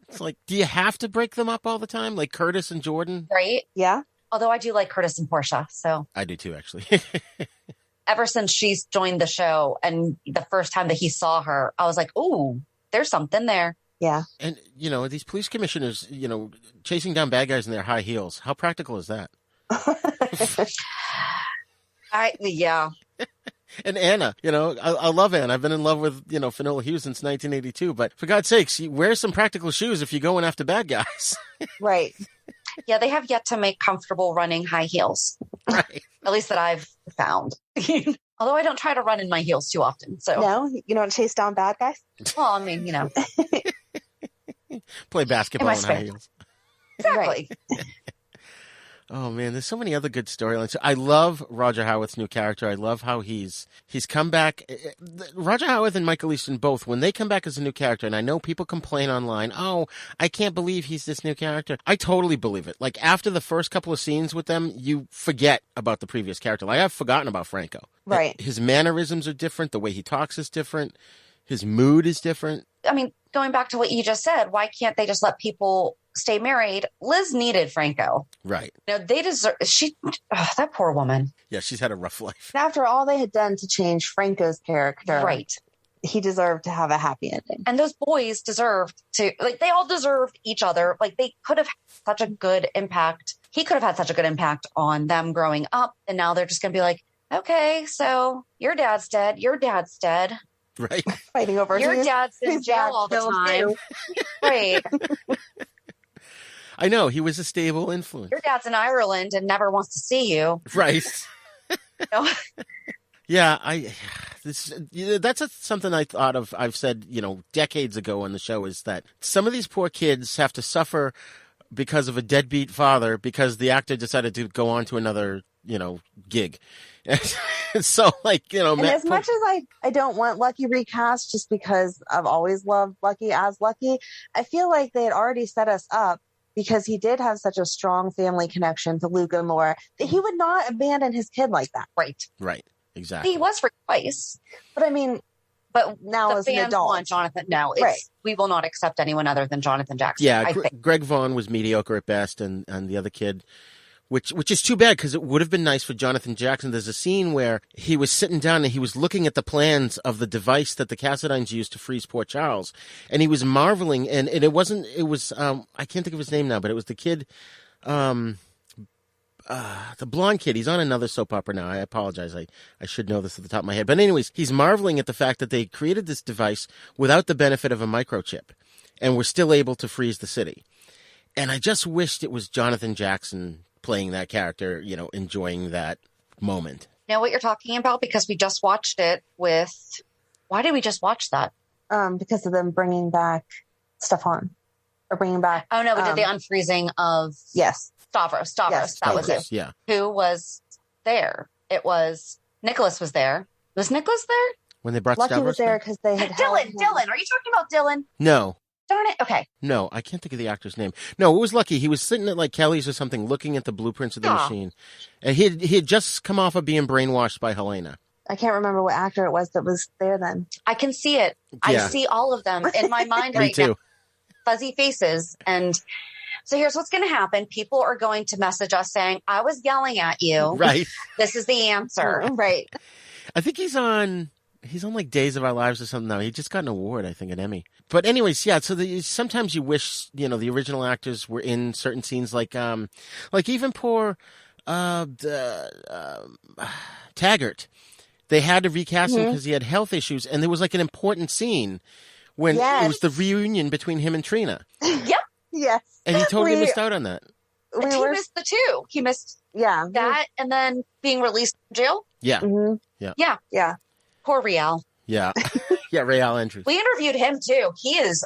O: It's like, do you have to break them up all the time? Like Curtis and Jordan?
B: Right?
A: Yeah.
B: Although I do like Curtis and Portia, so.
O: I do too, actually.
B: Ever since she's joined the show and the first time that he saw her, I was like, ooh, there's something there.
A: Yeah.
O: And, you know, these police commissioners, you know, chasing down bad guys in their high heels. How practical is that?
B: Yeah.
O: And Anna, you know, I love Anna. I've been in love with, you know, Finola Hughes since 1982. But for God's sakes, wear some practical shoes if you're going after bad guys.
A: Right.
B: Yeah, they have yet to make comfortable running high heels.
O: Right.
B: At least that I've found. Although I don't try to run in my heels too often. So
A: no, you don't chase down bad guys?
B: Well, I mean, you know.
O: Play basketball in high heels.
B: Exactly.
O: Oh man, there's so many other good storylines. I love Roger Howarth's new character. I love how he's come back. Roger Howarth and Michael Easton both, when they come back as a new character, and I know people complain online, oh, I can't believe he's this new character. I totally believe it. Like, after the first couple of scenes with them, you forget about the previous character. Like, I've forgotten about Franco.
A: Right.
O: His mannerisms are different. The way he talks is different. His mood is different.
B: I mean, going back to what you just said, why can't they just let people stay married? Liz needed Franco.
O: Right.
B: You know, they deserve, that poor woman.
O: Yeah, she's had a rough life.
A: After all they had done to change Franco's character.
B: Right.
A: He deserved to have a happy ending.
B: And those boys deserved to, like, they all deserved each other. Like, they could have had such a good impact. He could have had such a good impact on them growing up. And now they're just going to be like, okay, so your dad's dead. Your dad's dead.
O: Right.
A: Fighting over
B: your dad's in jail all the time. Right.
O: I know, he was a stable influence.
B: Your dad's in Ireland and never wants to see you.
O: Right.
B: You know?
O: Yeah, that's something I thought of. I've said, you know, decades ago on the show, is that some of these poor kids have to suffer because of a deadbeat father because the actor decided to go on to another, you know, gig. So, like, you know,
A: and as much as I don't want Lucky recast just because I've always loved Lucky as Lucky, I feel like they had already set us up because he did have such a strong family connection to Luke and Laura that he would not abandon his kid like that.
B: Right.
O: Right. Exactly.
B: He was for twice.
A: But I mean,
B: but
A: now as an adult.
B: Want Jonathan. No, it's,
A: right.
B: We will not accept anyone other than Jonathan Jackson.
O: Yeah, Greg Vaughn was mediocre at best, and the other kid, which is too bad because it would have been nice for Jonathan Jackson. There's a scene where he was sitting down and he was looking at the plans of the device that the Cassadines used to freeze Port Charles, and he was marveling. And it was I can't think of his name now, but it was the kid, the blonde kid. He's on another soap opera now. I apologize. I should know this at the top of my head. But anyways, he's marveling at the fact that they created this device without the benefit of a microchip, and were still able to freeze the city. And I just wished it was Jonathan Jackson playing that character, you know, enjoying that moment.
B: Know what you're talking about? Because we just watched it with... Why did we just watch that?
A: Because of them bringing back Stefan. Or bringing back...
B: Oh, no, we did the unfreezing of...
A: Yes.
B: Stavros.
O: Yes,
B: that was it.
O: Yeah.
B: Who was there? It was... Nicholas was there. Was Nicholas there?
O: When they brought
A: Lucky
O: Stavros
A: was there because they had...
B: Dylan! Are you talking about Dylan?
O: No.
B: Darn it. Okay.
O: No, I can't think of the actor's name. No, it was Lucky. He was sitting at like Kelly's or something looking at the blueprints of the machine. And he had just come off of being brainwashed by Helena.
A: I can't remember what actor it was that was there then.
B: I can see it. Yeah. I see all of them in my mind right now. Fuzzy faces. And so here's what's going to happen. People are going to message us saying, I was yelling at you.
O: Right.
B: This is the answer.
A: Right.
O: I think he's on like Days of Our Lives or something now. He just got an award, I think, an Emmy. But anyways, yeah, so sometimes you wish, you know, the original actors were in certain scenes, like even poor Taggart. They had to recast him because he had health issues, and there was like an important scene when it was the reunion between him and Trina.
B: Yep.
A: Yes.
O: And he totally missed out on that.
B: He missed the two. He missed that and then being released from jail.
O: Yeah.
A: Mm-hmm.
B: Yeah. Poor Rial.
O: Yeah. Yeah, Rial Andrews.
B: We interviewed him too. He is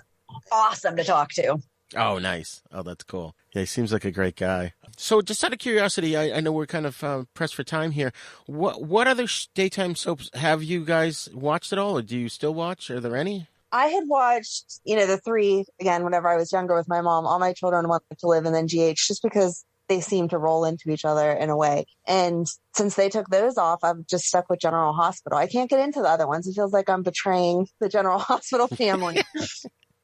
B: awesome to talk to.
O: Oh, nice. Oh, that's cool. Yeah, he seems like a great guy. So just out of curiosity, I know we're kind of pressed for time here. What other daytime soaps have you guys watched at all, or do you still watch? Are there any?
A: I had watched, the three, again, whenever I was younger with my mom, All My Children Want to Live, and then GH, just because they seem to roll into each other in a way. And since they took those off, I'm just stuck with General Hospital. I can't get into the other ones. It feels like I'm betraying the General Hospital family.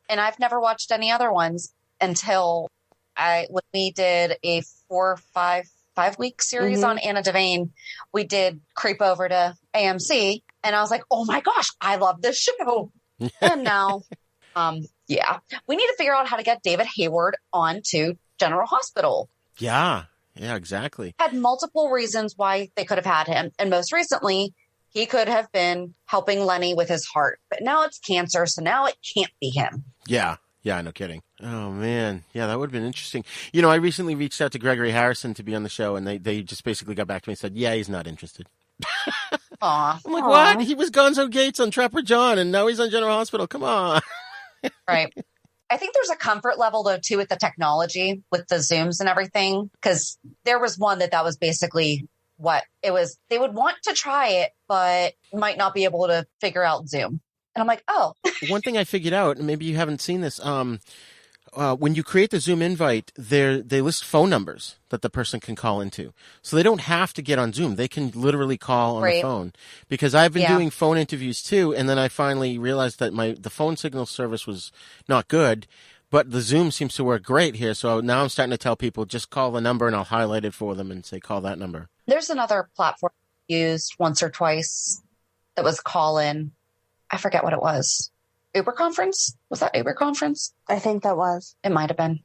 B: And I've never watched any other ones until when we did a 5-week series on Anna Devane, we did creep over to AMC, and I was like, oh my gosh, I love this show. And now, we need to figure out how to get David Hayward onto General Hospital.
O: Yeah, exactly.
B: Had multiple reasons why they could have had him. And most recently, he could have been helping Lenny with his heart. But now it's cancer, so now it can't be him.
O: Yeah, no kidding. Oh, man. Yeah, that would have been interesting. I recently reached out to Gregory Harrison to be on the show, and they just basically got back to me and said, yeah, he's not interested.
B: Aw.
O: I'm like, what? He was Gonzo Gates on Trapper John, and now he's on General Hospital. Come on.
B: Right. I think there's a comfort level, though, too, with the technology, with the Zooms and everything, because there was one that was basically what it was. They would want to try it, but might not be able to figure out Zoom. And I'm like, oh. One
O: thing I figured out, and maybe you haven't seen this, when you create the Zoom invite, they list phone numbers that the person can call into. So they don't have to get on Zoom. They can literally call on the phone. Because I've been doing phone interviews too, and then I finally realized that the phone signal service was not good, but the Zoom seems to work great here. So now I'm starting to tell people, just call the number and I'll highlight it for them and say, call that number.
B: There's another platform I used once or twice that was call-in. I forget what it was. Uber Conference? Was that Uber Conference?
A: I think that was.
B: It might have been.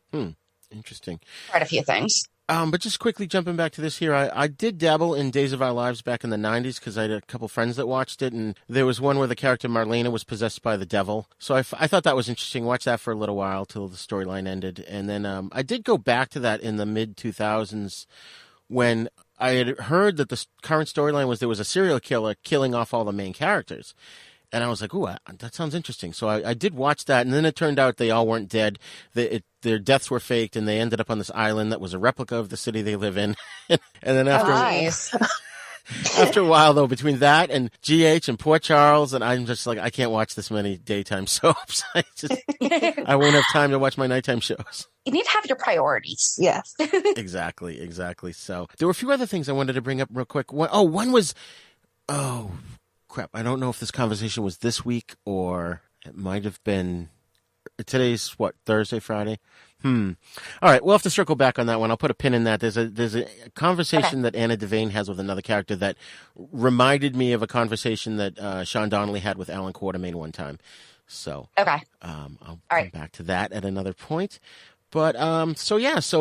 O: Interesting.
B: Quite a few things.
O: But just quickly jumping back to this here, I did dabble in Days of Our Lives back in the 90s because I had a couple friends that watched it, and there was one where the character Marlena was possessed by the devil. So I thought that was interesting. Watched that for a little while till the storyline ended. And then I did go back to that in the mid-2000s when I had heard that the current storyline was there was a serial killer killing off all the main characters. And I was like, ooh, that sounds interesting. So I did watch that, and then it turned out they all weren't dead. Their deaths were faked, and they ended up on this island that was a replica of the city they live in. And then after a while, though, between that and GH and Port Charles, and I'm just like, I can't watch this many daytime soaps. I won't have time to watch my nighttime shows.
B: You need to have your priorities.
A: Yes.
O: Exactly. So there were a few other things I wanted to bring up real quick. One was, crap, I don't know if this conversation was this week or it might have been today's Thursday, Friday. All right, we'll have to circle back on that one. I'll put a pin in that. There's a conversation that Anna Devane has with another character that reminded me of a conversation that Sean Donnelly had with Alan Quartermain one time. So I'll come back to that at another point. But, so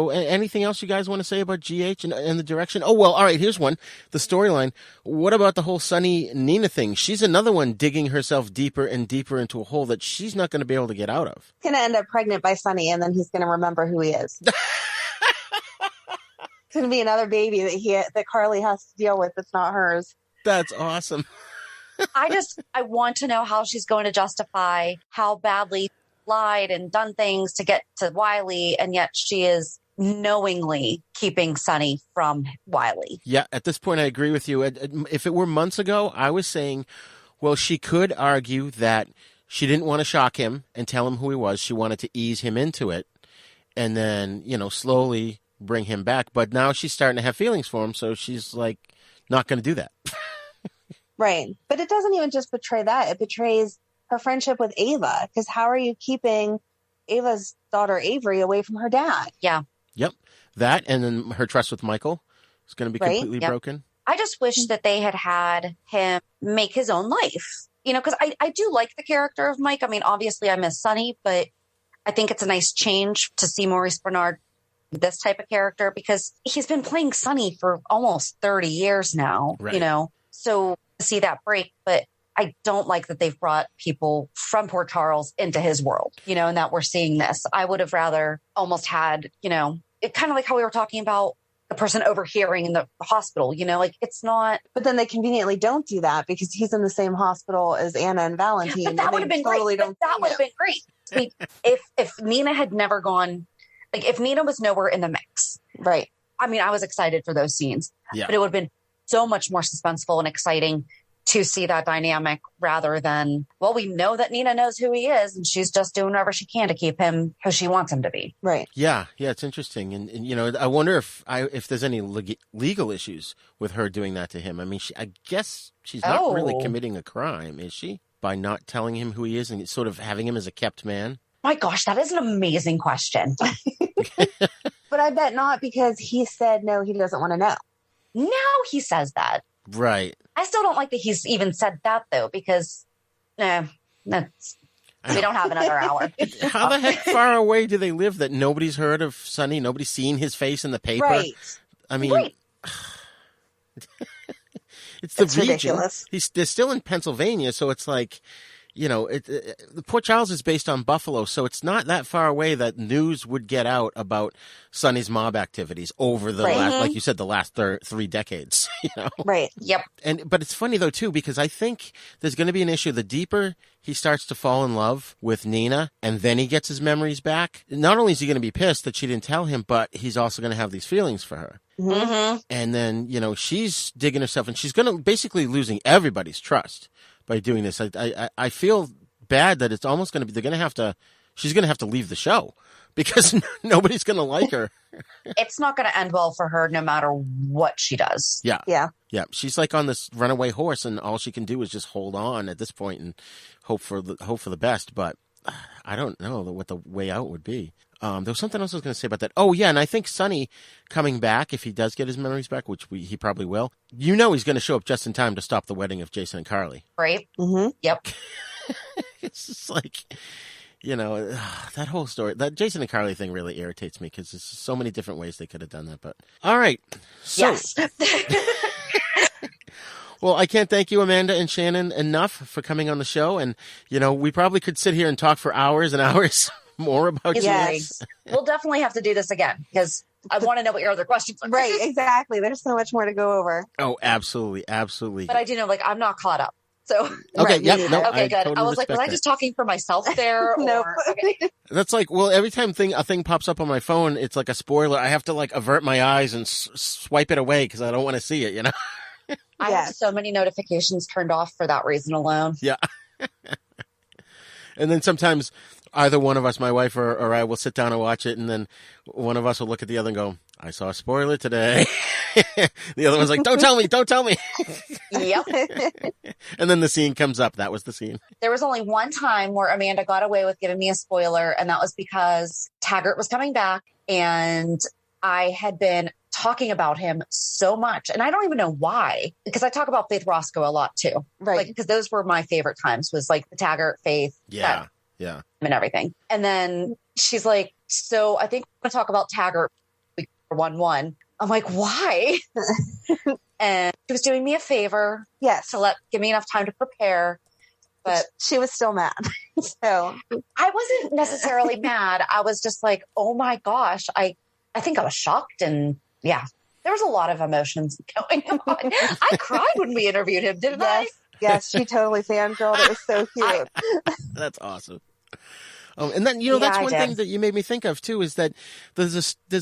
O: anything else you guys want to say about GH and the direction? Oh, well, all right, here's one. The storyline. What about the whole Sunny Nina thing? She's another one digging herself deeper and deeper into a hole that she's not going to be able to get out of.
A: He's going to end up pregnant by Sunny, and then he's going to remember who he is. It's going to be another baby that Carly has to deal with that's not hers.
O: That's awesome.
B: I want to know how she's going to justify how badly lied and done things to get to Wiley, and yet she is knowingly keeping Sunny from Wiley.
O: Yeah, at this point I agree with you. If it were months ago, I was saying, well, she could argue that she didn't want to shock him and tell him who he was. She wanted to ease him into it and then, slowly bring him back. But now she's starting to have feelings for him, so she's like not going to do that.
A: Right. But it doesn't even just betray that. It betrays her friendship with Ava, because how are you keeping Ava's daughter Avery away from her dad?
B: Yeah.
O: Yep. That, and then her trust with Michael is going to be completely broken.
B: I just wish that they had him make his own life, because I do like the character of Mike. I mean, obviously I miss Sunny, but I think it's a nice change to see Maurice Bernard, this type of character, because he's been playing Sunny for almost 30 years now, so to see that break, but I don't like that they've brought people from Port Charles into his world, and that we're seeing this. I would have rather almost had, it kind of like how we were talking about the person overhearing in the hospital, it's not.
A: But then they conveniently don't do that because he's in the same hospital as Anna and Valentine.
B: But that would have been great. That would have been great. I mean, if Nina had never gone Like if Nina was nowhere in the mix.
A: Right.
B: I mean, I was excited for those scenes,
O: Yeah.
B: but it would have been so much more suspenseful and exciting to see that dynamic rather than, well, we know that Nina knows who he is and she's just doing whatever she can to keep him who she wants him to be.
A: Right.
O: Yeah, it's interesting. And you know, I wonder if there's any legal issues with her doing that to him. I mean, I guess she's not really committing a crime, is she? By not telling him who he is and sort of having him as a kept man?
B: My gosh, that is an amazing question.
A: But I bet not, because he said no, he doesn't want to know.
B: Now he says that.
O: Right.
B: I still don't like that he's even said that, though, because we don't have another hour.
O: How the heck far away do they live that nobody's heard of Sonny? Nobody's seen his face in the paper?
A: Right.
O: I mean, it's the region.
A: Ridiculous.
O: They're still in Pennsylvania, so it's like, you know, the Port Charles is based on Buffalo, so it's not that far away that news would get out about Sonny's mob activities over the last, like you said, the last 3 decades. You know?
A: Right.
B: Yep.
O: But it's funny though too, because I think there's going to be an issue. The deeper he starts to fall in love with Nina, and then he gets his memories back. Not only is he going to be pissed that she didn't tell him, but he's also going to have these feelings for her.
B: Mm-hmm.
O: And then, you know, she's digging herself, and she's going to basically losing everybody's trust by doing this. I feel bad that it's almost going to be, she's going to have to leave the show because nobody's going to like her.
B: It's not going to end well for her no matter what she does.
O: Yeah.
A: Yeah.
O: Yeah. She's like on this runaway horse, and all she can do is just hold on at this point and hope for the best. But I don't know what the way out would be. There was something else I was going to say about that. Oh, yeah, and I think Sonny coming back, if he does get his memories back, which he probably will, you know he's going to show up just in time to stop the wedding of Jason and Carly.
B: Right?
A: Mm-hmm.
B: Yep.
O: It's just like, you know, that whole story, that Jason and Carly thing really irritates me because there's so many different ways they could have done that. But all right. So,
B: yes.
O: Well, I can't thank you, Amanda and Shannon, enough for coming on the show. And, you know, we probably could sit here and talk for hours and hours more about you.
B: Yes. We'll definitely have to do this again because I want to know what your other questions are.
A: Right, exactly. There's so much more to go over.
O: Oh, absolutely. Absolutely.
B: But I do know, like, I'm not caught up. So,
O: okay,
B: right,
O: no,
B: okay, good.
O: Totally
B: I was like, was I just talking for myself there?
A: Nope.
B: Okay.
O: That's like, well, every time a thing pops up on my phone, it's like a spoiler. I have to like avert my eyes and swipe it away because I don't want to see it, you know?
B: I have so many notifications turned off for that reason alone.
O: Yeah. And then sometimes either one of us, my wife or I, will sit down and watch it, and then one of us will look at the other and go, I saw a spoiler today. The other one's like, don't tell me.
B: Yep.
O: And then the scene comes up. That was the scene.
B: There was only one time where Amanda got away with giving me a spoiler, and that was because Taggart was coming back, and I had been talking about him so much, and I don't even know why, because I talk about Faith Roscoe a lot too.
A: Right.
B: Like, because those were my favorite times, was like the Taggart, Faith.
O: Yeah.
B: And everything. And then she's like, so I think we're going to talk about Taggart 1-1. I'm like, why? And she was doing me a favor.
A: Yes.
B: To give me enough time to prepare. But
A: she was still mad. So
B: I wasn't necessarily mad. I was just like, oh my gosh. I think I was shocked. And yeah, there was a lot of emotions going on. I cried when we interviewed him, didn't I?
A: Yes, she totally fangirled. It was so cute.
O: That's awesome. And then, you know, that's one thing that you made me think of, too, is that there's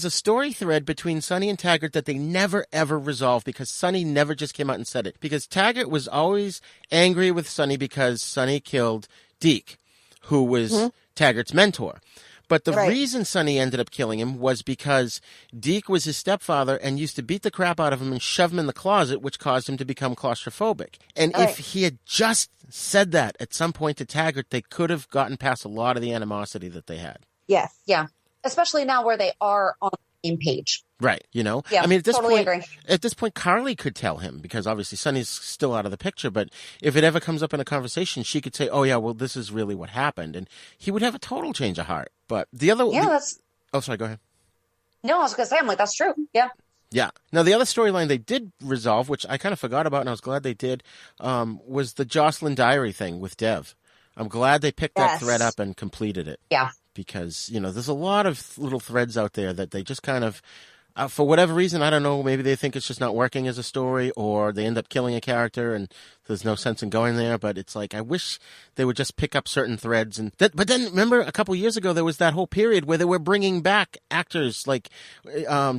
O: a story thread between Sonny and Taggart that they never, ever resolved because Sonny never just came out and said it. Because Taggart was always angry with Sonny because Sonny killed Deke, who was Taggart's mentor. But the reason Sonny ended up killing him was because Deke was his stepfather and used to beat the crap out of him and shove him in the closet, which caused him to become claustrophobic. And if he had just said that at some point to Taggart, they could have gotten past a lot of the animosity that they had.
A: Yes.
B: Yeah. Especially now where they are on the same page.
O: Right. You know,
B: yeah,
O: I mean,
B: agree.
O: At this point, Carly could tell him because obviously Sonny's still out of the picture. But if it ever comes up in a conversation, she could say, oh, yeah, well, this is really what happened. And he would have a total change of heart. But the other.
B: Yeah,
O: Oh, sorry. Go ahead.
B: No, I was going to say, I'm like, that's true. Yeah.
O: Yeah. Now, the other storyline they did resolve, which I kind of forgot about, and I was glad they did, was the Jocelyn Diary thing with Dev. I'm glad they picked that thread up and completed it.
B: Yeah.
O: Because, you know, there's a lot of little threads out there that they just kind of For whatever reason, I don't know, maybe they think it's just not working as a story, or they end up killing a character and there's no sense in going there. But it's like, I wish they would just pick up certain threads. But then, remember, a couple years ago, there was that whole period where they were bringing back actors like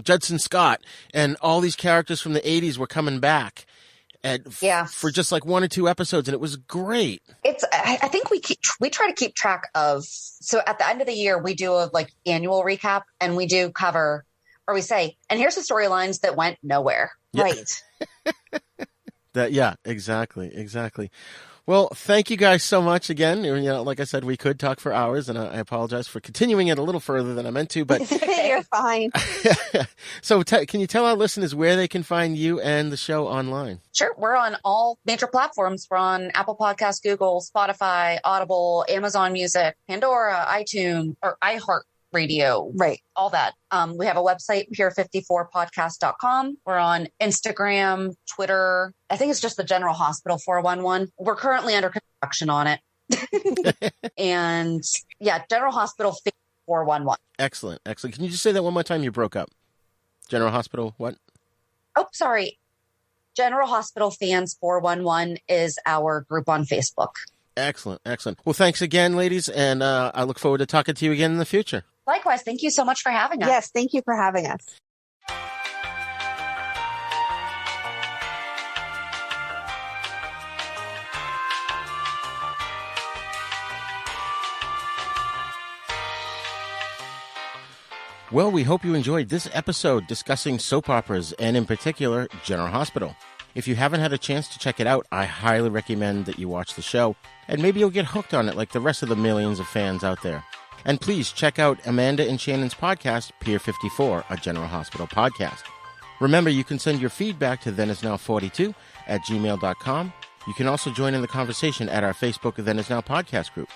O: Judson Scott, and all these characters from the 80s were coming back. For just like 1 or 2 episodes, and it was great.
B: I think we try to keep track of, so at the end of the year, we do a like annual recap, and we do cover, or we say, and here's the storylines that went nowhere.
O: Yeah.
B: Right.
O: Exactly. Well, thank you guys so much again. You know, like I said, we could talk for hours, and I apologize for continuing it a little further than I meant to, but
A: you're fine.
O: So can you tell our listeners where they can find you and the show online?
B: Sure. We're on all major platforms. We're on Apple Podcasts, Google, Spotify, Audible, Amazon Music, Pandora, iTunes, or iHeartRadio.
A: Right.
B: All that. We have a website, pure54podcast.com. We're on Instagram, Twitter. I think it's just the General Hospital 411. We're currently under construction on it. And yeah, General Hospital 411.
O: Excellent. Can you just say that one more time? You broke up. General Hospital what?
B: Oh, sorry. General Hospital Fans 411 is our group on Facebook.
O: Excellent. Well, thanks again, ladies, and I look forward to talking to you again in the future.
B: Likewise. Thank you so much for having us.
A: Yes, thank you for having us.
O: Well, we hope you enjoyed this episode discussing soap operas, and in particular, General Hospital. If you haven't had a chance to check it out, I highly recommend that you watch the show, and maybe you'll get hooked on it like the rest of the millions of fans out there. And please check out Amanda and Shannon's podcast, Pier 54, a General Hospital podcast. Remember, you can send your feedback to thenisnow42@gmail.com. You can also join in the conversation at our Facebook Then Is Now podcast group.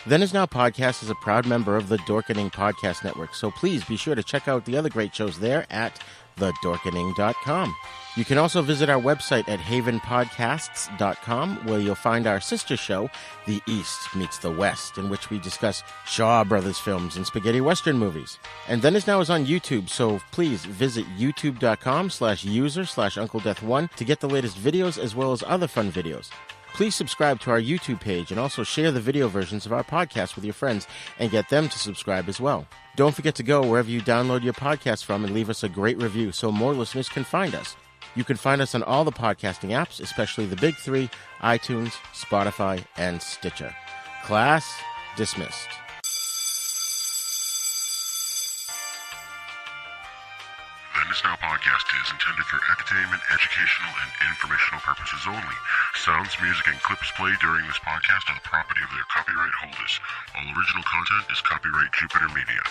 O: Then Is Now podcast is a proud member of the Dorkening Podcast Network, so please be sure to check out the other great shows there at thedorkening.com. You can also visit our website at havenpodcasts.com, where you'll find our sister show, The East Meets the West, in which we discuss Shaw Brothers films and spaghetti western movies. And Then Is Now is on YouTube, so please visit youtube.com/user/UncleDeath1 to get the latest videos as well as other fun videos. Please subscribe to our YouTube page and also share the video versions of our podcast with your friends and get them to subscribe as well. Don't forget to go wherever you download your podcast from and leave us a great review so more listeners can find us. You can find us on all the podcasting apps, especially the big three, iTunes, Spotify, and Stitcher. Class dismissed.
C: Then Is Now podcast is intended for entertainment, educational, and informational purposes only. Sounds, music, and clips played during this podcast are the property of their copyright holders. All original content is copyright Jupiter Media.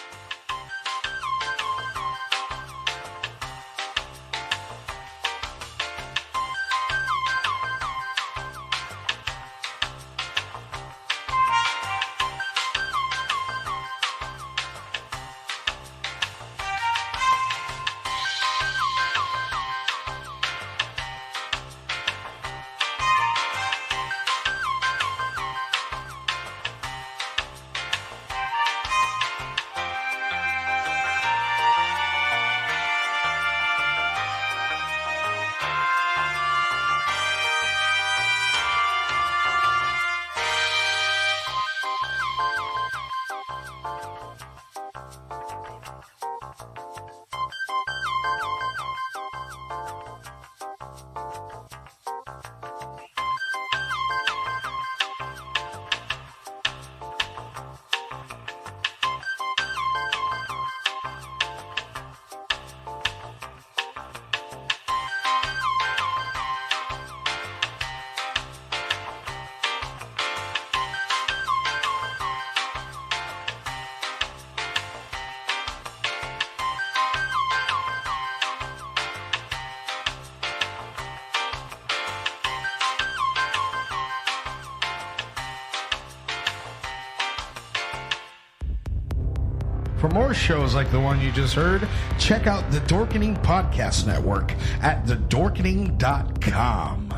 I: For more shows like the one you just heard, check out the Dorkening Podcast Network at thedorkening.com.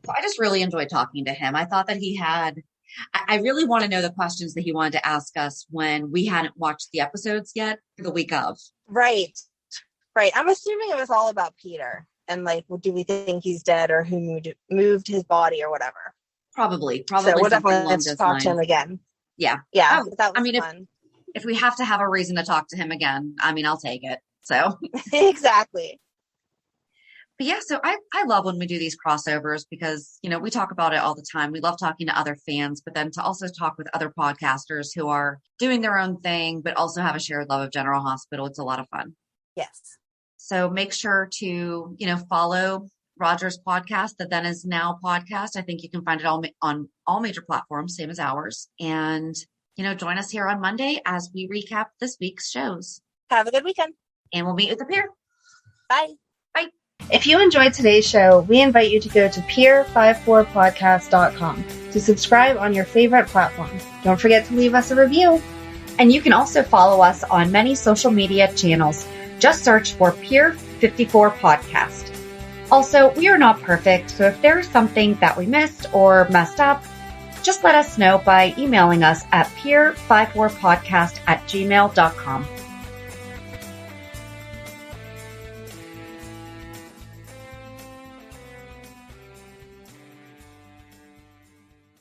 B: I just really enjoyed talking to him. I thought that he had I really want to know the questions that he wanted to ask us when we hadn't watched the episodes yet for the week of.
A: Right. I'm assuming it was all about Peter and like, well, do we think he's dead or who moved his body or whatever?
B: Probably.
A: So we'll
B: something
A: definitely
B: along
A: have to
B: those
A: talk
B: lines.
A: to him again.
B: Yeah.
A: Yeah. That was fun.
B: If we have to have a reason to talk to him again, I mean, I'll take it. So
A: exactly.
B: But yeah, so I love when we do these crossovers because, we talk about it all the time. We love talking to other fans, but then to also talk with other podcasters who are doing their own thing, but also have a shared love of General Hospital. It's a lot of fun.
A: Yes.
B: So make sure to, follow Roger's podcast, the Then Is Now podcast. I think you can find it on all major platforms, same as ours. And, join us here on Monday as we recap this week's shows.
A: Have a good weekend.
B: And we'll meet with the Pier.
A: Bye.
B: Bye.
A: If you enjoyed today's show, we invite you to go to peer54podcast.com to subscribe on your favorite platform. Don't forget to leave us a review.
B: And you can also follow us on many social media channels. Just search for Pier 54 Podcast. Also, we are not perfect, so if there is something that we missed or messed up, just let us know by emailing us at peer54podcast@gmail.com.